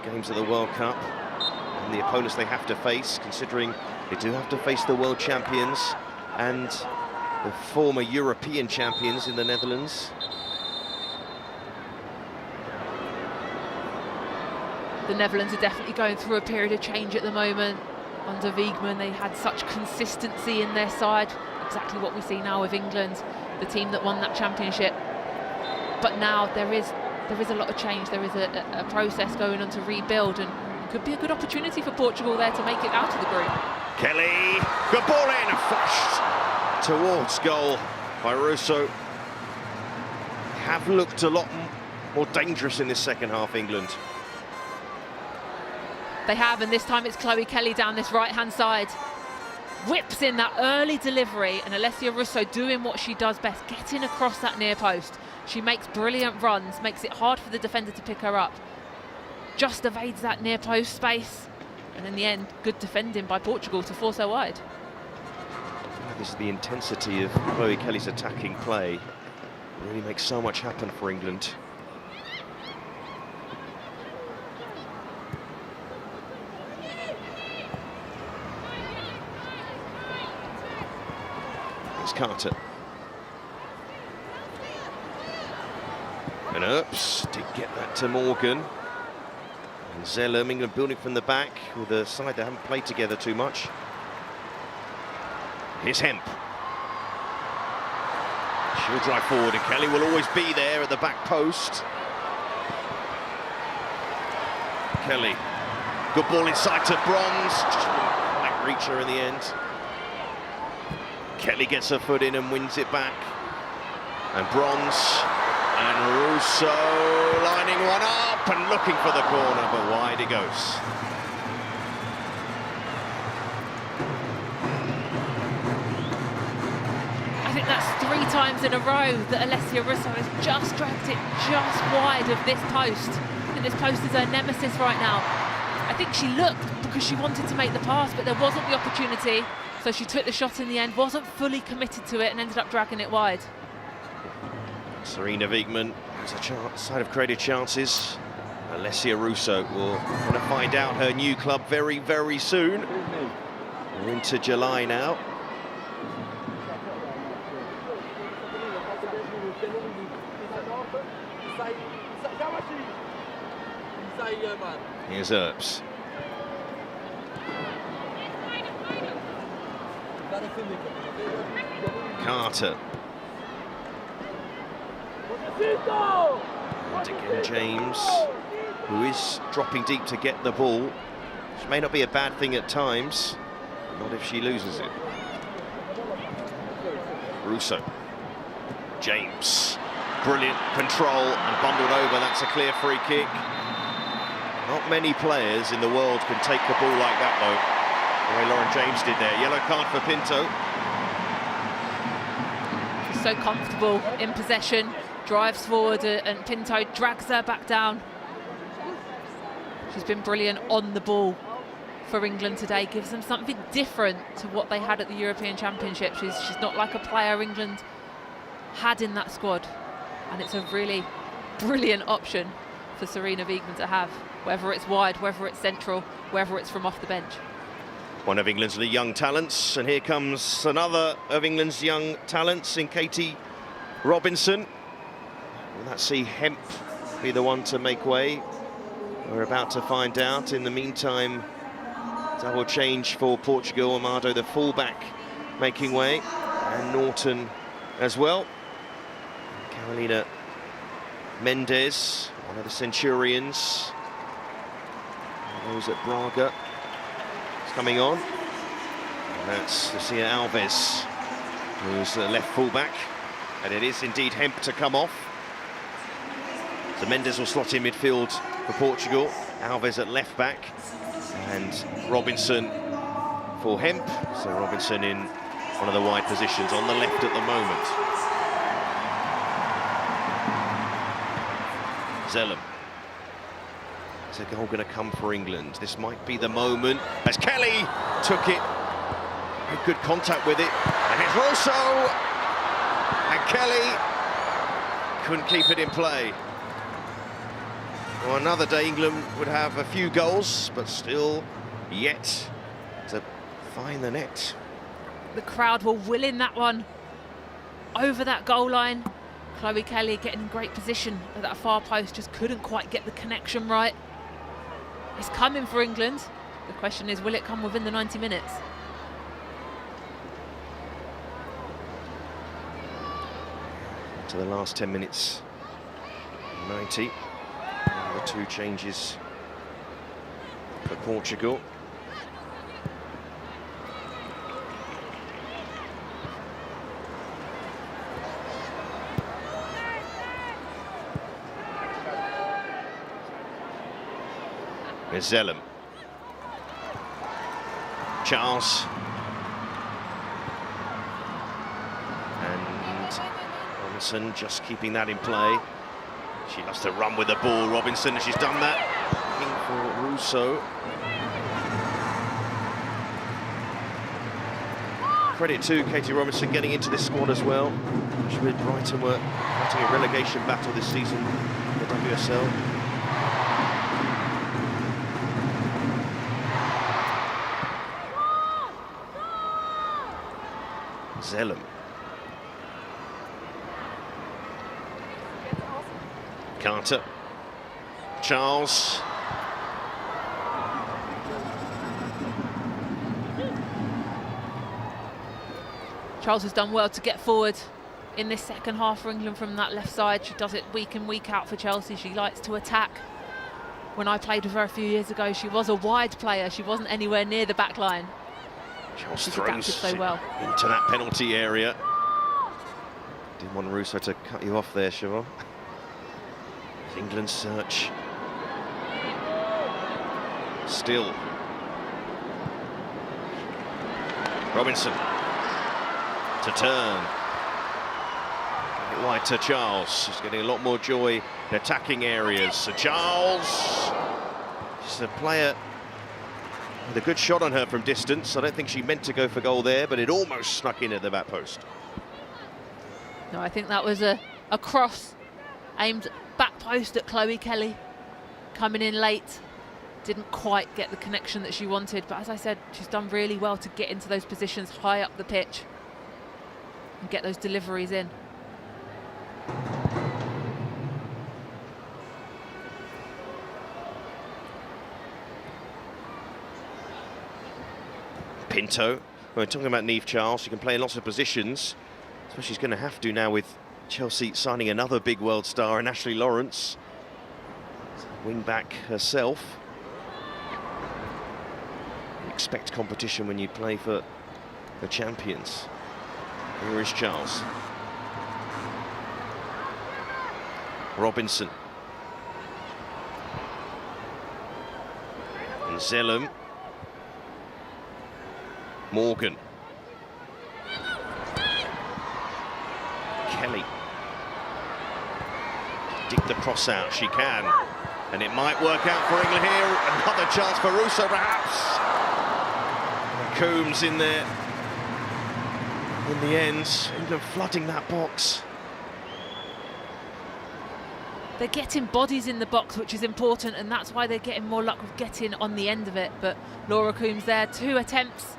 the games of the World Cup and the opponents they have to face, considering they do have to face the world champions and the former European champions in the Netherlands. The Netherlands are definitely going through a period of change at the moment. Under Wiegman, they had such consistency in their side, exactly what we see now with England, the team that won that championship. But now there is a lot of change. There is a process going on to rebuild, and it could be a good opportunity for Portugal there to make it out of the group. Kelly, good ball in, flashed towards goal by Russo. Have looked a lot more dangerous in this second half, England. They have, and this time it's Chloe Kelly down this right-hand side. Whips in that early delivery, and Alessia Russo doing what she does best, getting across that near post. She makes brilliant runs, makes it hard for the defender to pick her up. Just evades that near post space, and in the end, good defending by Portugal to force her wide. This is the intensity of Chloe Kelly's attacking play. It really makes so much happen for England. It's Carter. And Earps did get that to Morgan. And Zellum, England building from the back with a side that haven't played together too much. Here's Hemp. She'll drive forward, and Kelly will always be there at the back post. Kelly, good ball inside to Bronze. Just wouldn't quite reach her in the end. Kelly gets her foot in and wins it back. And Bronze and Russo lining one up and looking for the corner, but wide it goes. I think that's 3 times in a row that Alessia Russo has just dragged it just wide of this post. I think this post is her nemesis right now. I think she looked because she wanted to make the pass, but there wasn't the opportunity. So she took the shot in the end, wasn't fully committed to it, and ended up dragging it wide. Sarina Wiegman has a side of created chances. Alessia Russo will want to find out her new club very, very soon. We're into July now. Here's Earps. Carter. And again James, who is dropping deep to get the ball, which may not be a bad thing at times, not if she loses it. Russo. James. Brilliant control and bundled over. That's a clear free kick. Not many players in the world can take the ball like that, though. The way Lauren James did there. Yellow card for Pinto. She's so comfortable in possession, drives forward, and Pinto drags her back down. She's been brilliant on the ball for England today, gives them something different to what they had at the European Championship. She's not like a player England had in that squad, and it's a really brilliant option for Sarina Wiegman to have, whether it's wide, whether it's central, whether it's from off the bench. One of England's young talents, and here comes another of England's young talents in Katie Robinson. Will that see Hemp be the one to make way? We're about to find out. In the meantime, double change for Portugal. Amado, the fullback, making way, and Norton as well. Carolina Mendes, one of the Centurions, those at Braga. coming on. And that's Lucia Alves, who's left fullback. And it is indeed Hemp to come off. So Mendes will slot in midfield for Portugal. Alves at left back. And Robinson for Hemp. So Robinson in one of the wide positions on the left at the moment. Zellum. Is a goal going to come for England? This might be the moment as Kelly took it. Had good contact with it. And it's Russo. And Kelly couldn't keep it in play. Well, another day England would have a few goals, but still yet to find the net. The crowd were willing that one over that goal line. Chloe Kelly getting in great position at that far post, just couldn't quite get the connection right. It's coming for England. The question is, will it come within the 90 minutes? To the last 10 minutes, 90. And the two changes for Portugal. Zellum. Charles. And Robinson just keeping that in play. She has to run with the ball, Robinson, and she's done that. Looking for Russo. Credit to Katie Robinson getting into this squad as well. She with Brighton were fighting a relegation battle this season in the WSL. Zellum. Carter. Charles. Charles has done well to get forward in this second half for England from that left side. She does it week in, week out for Chelsea. She likes to attack. When I played with her a few years ago, she was a wide player. She wasn't anywhere near the back line. Charles She's throws adapted so well into that penalty area. Didn't want Russo to cut you off there, Siobhan. England's search. Still. Robinson to turn. Wide to Charles. She's getting a lot more joy in attacking areas. So Charles, she's a player with a good shot on her from distance. I don't think she meant to go for goal there, but it almost snuck in at the back post. No, I think that was a cross aimed back post at Chloe Kelly. Coming in late. Didn't quite get the connection that she wanted, but as I said, she's done really well to get into those positions high up the pitch and get those deliveries in. Pinto. We're talking about Niamh Charles. She can play in lots of positions. So she's going to have to now with Chelsea signing another big world star in Ashley Lawrence. Wing back herself. You expect competition when you play for the champions. Here is Charles. Robinson. And Zellum. Morgan. Kelly. Dig the cross out, she can. And it might work out for England here. Another chance for Russo, perhaps. Coombs in there. In the end, England flooding that box. They're getting bodies in the box, which is important, and that's why they're getting more luck with getting on the end of it. But Laura Coombs there, 2 attempts.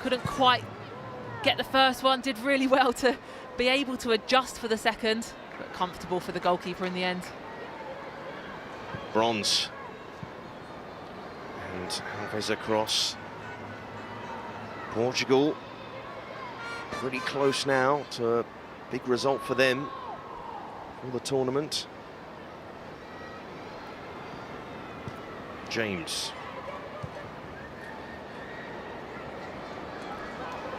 Couldn't quite get the first one, did really well to be able to adjust for the second, but comfortable for the goalkeeper in the end. Bronze. And Alves across. Portugal pretty close now to a big result for them for the tournament. James.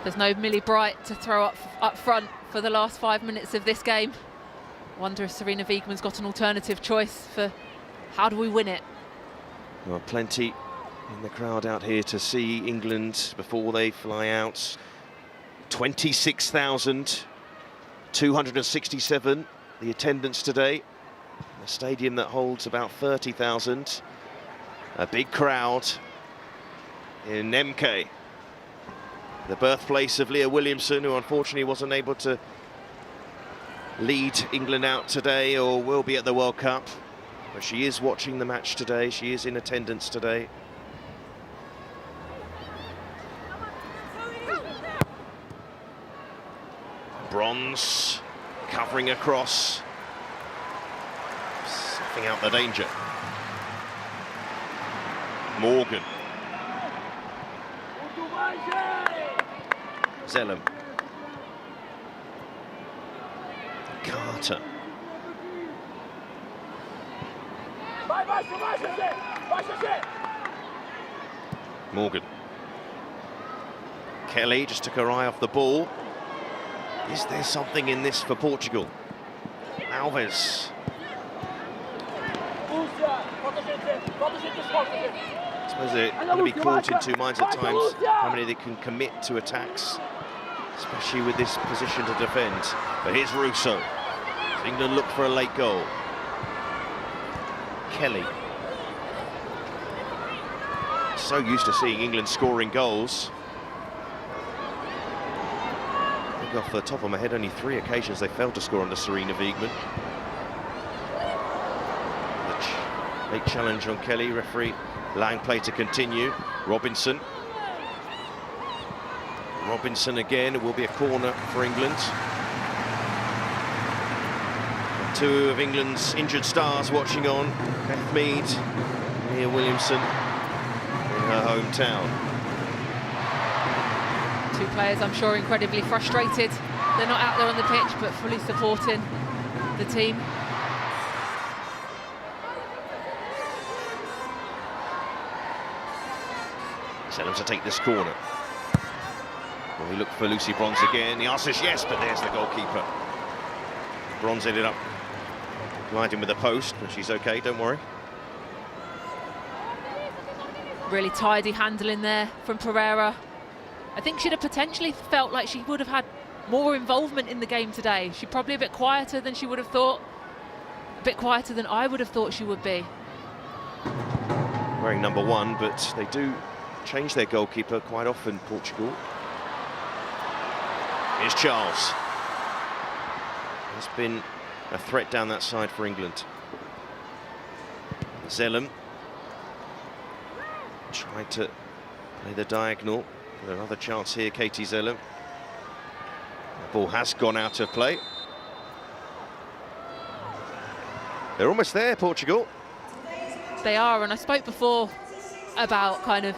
There's no Millie Bright to throw up front for the last 5 minutes of this game. Wonder if Serena Wiegmann's got an alternative choice for how do we win it. Well, plenty in the crowd out here to see England before they fly out. 26,267 the attendance today. A stadium that holds about 30,000. A big crowd in MK, the birthplace of Leah Williamson, who unfortunately wasn't able to lead England out today or will be at the World Cup. But she is watching the match today. She is in attendance today. Bronze covering across, snuffing out the danger. Morgan. Zellum. Carter. Morgan. Kelly just took her eye off the ball. Is there something in this for Portugal? Alves. I suppose they're going to be caught in two minds at times, how many they can commit to attacks, especially with this position to defend. But here's Russo. So England look for a late goal. Kelly. So used to seeing England scoring goals. I think off the top of my head, only 3 occasions they failed to score under Serena Wiegmann. Late challenge on Kelly, referee allowing play to continue. Robinson. Robinson again, it will be a corner for England. And 2 of England's injured stars watching on. Beth Mead, Leah Williamson in her hometown. 2 players, I'm sure, incredibly frustrated. They're not out there on the pitch, but fully supporting the team. Zellum to take this corner. Well, we look for Lucy Bronze again. The answer is yes, but there's the goalkeeper. Bronze ended up gliding with the post, but she's okay, don't worry. Really tidy handling there from Pereira. I think she'd have potentially felt like she would have had more involvement in the game today. She's probably a bit quieter than she would have thought. A bit quieter than I would have thought she would be. Wearing number 1, but they do change their goalkeeper quite often, Portugal. Here's Charles. There's been a threat down that side for England. Zellum tried to play the diagonal. Got another chance here, Katie Zellum. The ball has gone out of play. They're almost there, Portugal. They are, and I spoke before about kind of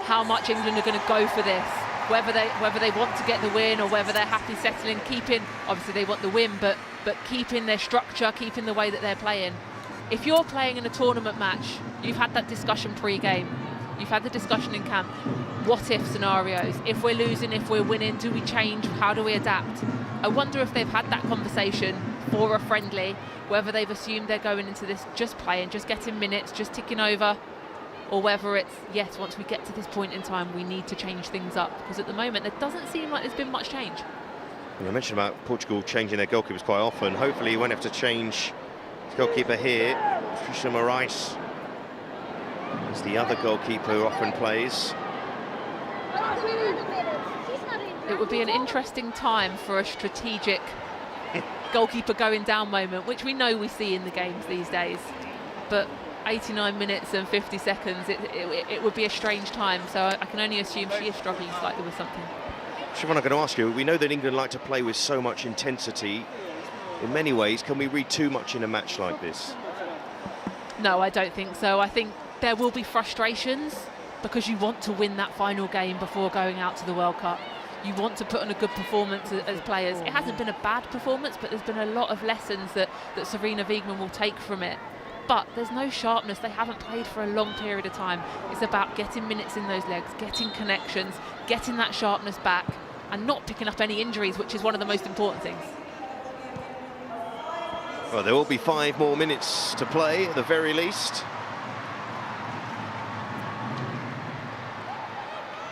how much England are going to go for this, whether they want to get the win or whether they're happy settling, keeping, obviously they want the win, but keeping their structure, keeping the way that they're playing. If you're playing in a tournament match, you've had that discussion pre-game, you've had the discussion in camp, what if scenarios, if we're losing, if we're winning, do we change, how do we adapt? I wonder if they've had that conversation for a friendly, whether they've assumed they're going into this just playing, just getting minutes, just ticking over, or whether it's, yes, once we get to this point in time, we need to change things up. Because at the moment, it doesn't seem like there's been much change. I mentioned about Portugal changing their goalkeepers quite often. Hopefully you won't have to change the goalkeeper here. Trisha Morais is the other goalkeeper who often plays. It would be an interesting time for a strategic goalkeeper going down moment, which we know we see in the games these days. But 89 minutes and 50 seconds, it would be a strange time, so I can only assume she is struggling slightly with something. Siobhan, I'm going to ask you, we know that England like to play with so much intensity. In many ways, can we read too much in a match like this? No, I don't think so. I think there will be frustrations because you want to win that final game before going out to the World Cup. You want to put on a good performance as players. It hasn't been a bad performance, but there's been a lot of lessons that Serena Wiegmann will take from it. But there's no sharpness. They haven't played for a long period of time. It's about getting minutes in those legs, getting connections, getting that sharpness back, and not picking up any injuries, which is one of the most important things. Well, there will be 5 more minutes to play at the very least.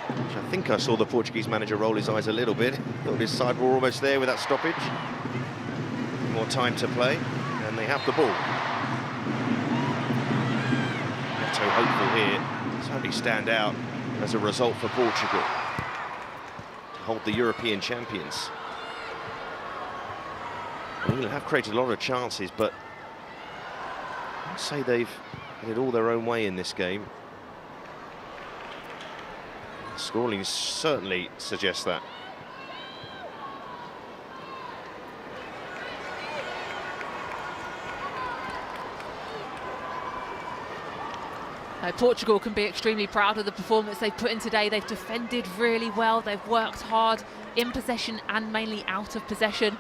Which I think I saw the Portuguese manager roll his eyes a little bit. Thought his side were almost there with that stoppage. More time to play, and they have the ball. Neto hopeful here. Certainly stand out as a result for Portugal to hold the European champions. England have created a lot of chances, but I'd say they've had it all their own way in this game. The scoring certainly suggests that. Portugal can be extremely proud of the performance they've put in today. They've defended really well. They've worked hard in possession and mainly out of possession.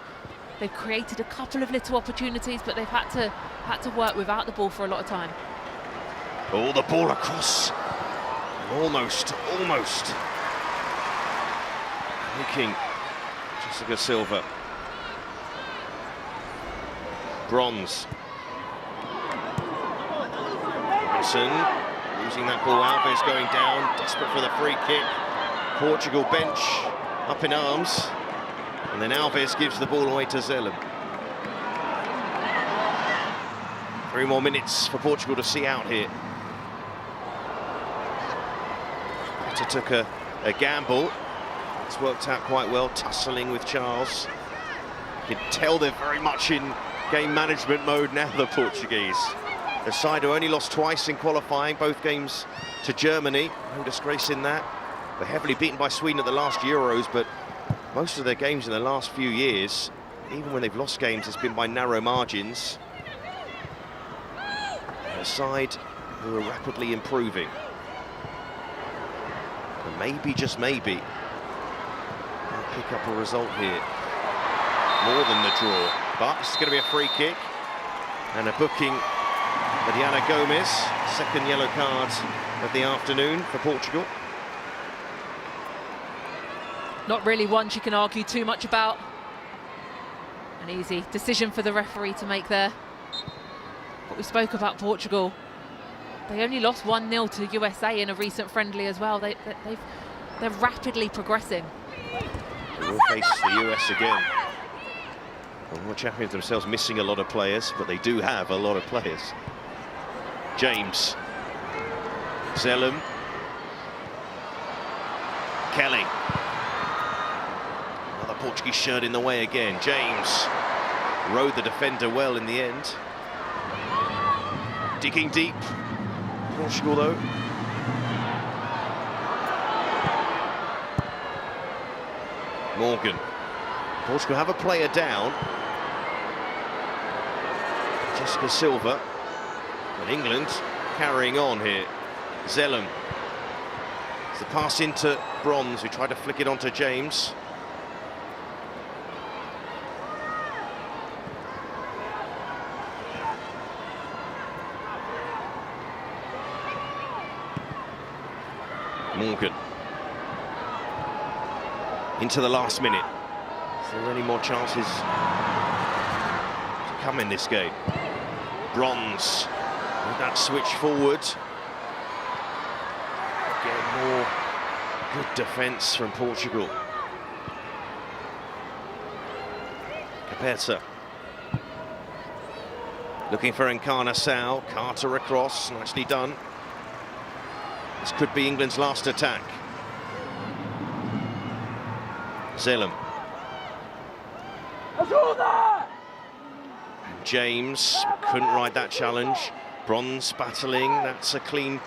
They've created a couple of little opportunities, but they've had to work without the ball for a lot of time. Oh, the ball across. Almost. Looking Jessica Silva. Bronze. Robinson losing that ball. Alves going down, desperate for the free kick. Portugal bench up in arms. And then Alves gives the ball away to Zelem. 3 more minutes for Portugal to see out here. Petter took a gamble. It's worked out quite well, tussling with Charles. You can tell they're very much in game management mode now, the Portuguese. The side who only lost twice in qualifying, both games to Germany. No disgrace in that. They're heavily beaten by Sweden at the last Euros, but most of their games in the last few years, even when they've lost games, it's been by narrow margins. A side who are rapidly improving. And maybe, just maybe, they'll pick up a result here. More than the draw. But it's going to be a free kick. And a booking for Diana Gomez. Second yellow card of the afternoon for Portugal. Not really one you can argue too much about. An easy decision for the referee to make there. But we spoke about Portugal. They only lost 1-0 to USA in a recent friendly as well. They're rapidly progressing. They will face the US again. The World Champions themselves missing a lot of players, but they do have a lot of players. James. Zelem. Kelly. Another Portuguese shirt in the way again. James rode the defender well in the end. Digging deep. Portugal though. Morgan. Portugal have a player down. Jessica Silva. And England carrying on here. Zelem. It's the pass into Bronze, who tried to flick it onto James. Morgan. Into the last minute. Is there any more chances to come in this game? Bronze with that switch forward. Again, more good defence from Portugal. Capeta. Looking for Encarnação. Carter across, nicely done. This could be England's last attack. Zelem. And James couldn't ride that challenge. Bronze battling, that's a clean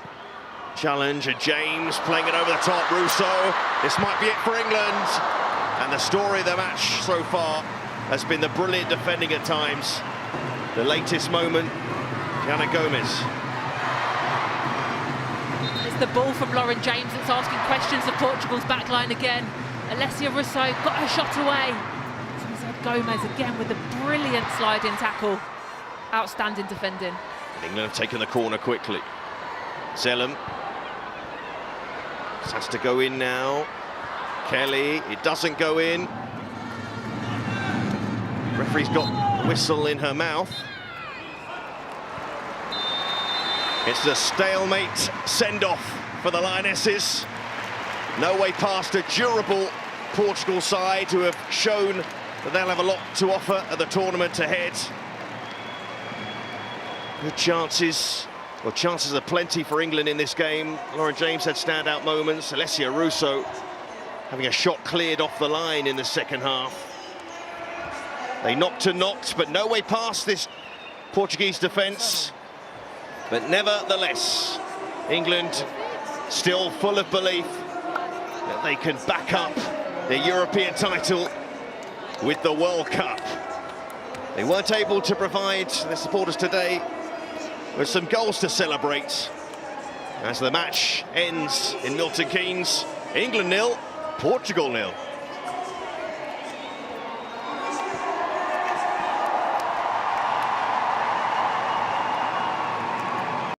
challenge. And James playing it over the top. Russo, this might be it for England. And the story of the match so far has been the brilliant defending at times. The latest moment, Diana Gomez. The ball from Lauren James that's asking questions of Portugal's backline again. Alessia Russo got her shot away. Gomez again with a brilliant sliding tackle. Outstanding defending. And England have taken the corner quickly. Zelem. Just has to go in now. Kelly, it doesn't go in. Referee's got a whistle in her mouth. It's a stalemate send-off for the Lionesses. No way past a durable Portugal side who have shown that they'll have a lot to offer at the tournament ahead. Good chances. Well, chances are plenty for England in this game. Lauren James had standout moments. Alessia Russo having a shot cleared off the line in the second half. They knocked and knocked, but no way past this Portuguese defence. But nevertheless, England still full of belief that they can back up their European title with the World Cup. They weren't able to provide their supporters today with some goals to celebrate as the match ends in Milton Keynes. England 0, Portugal 0.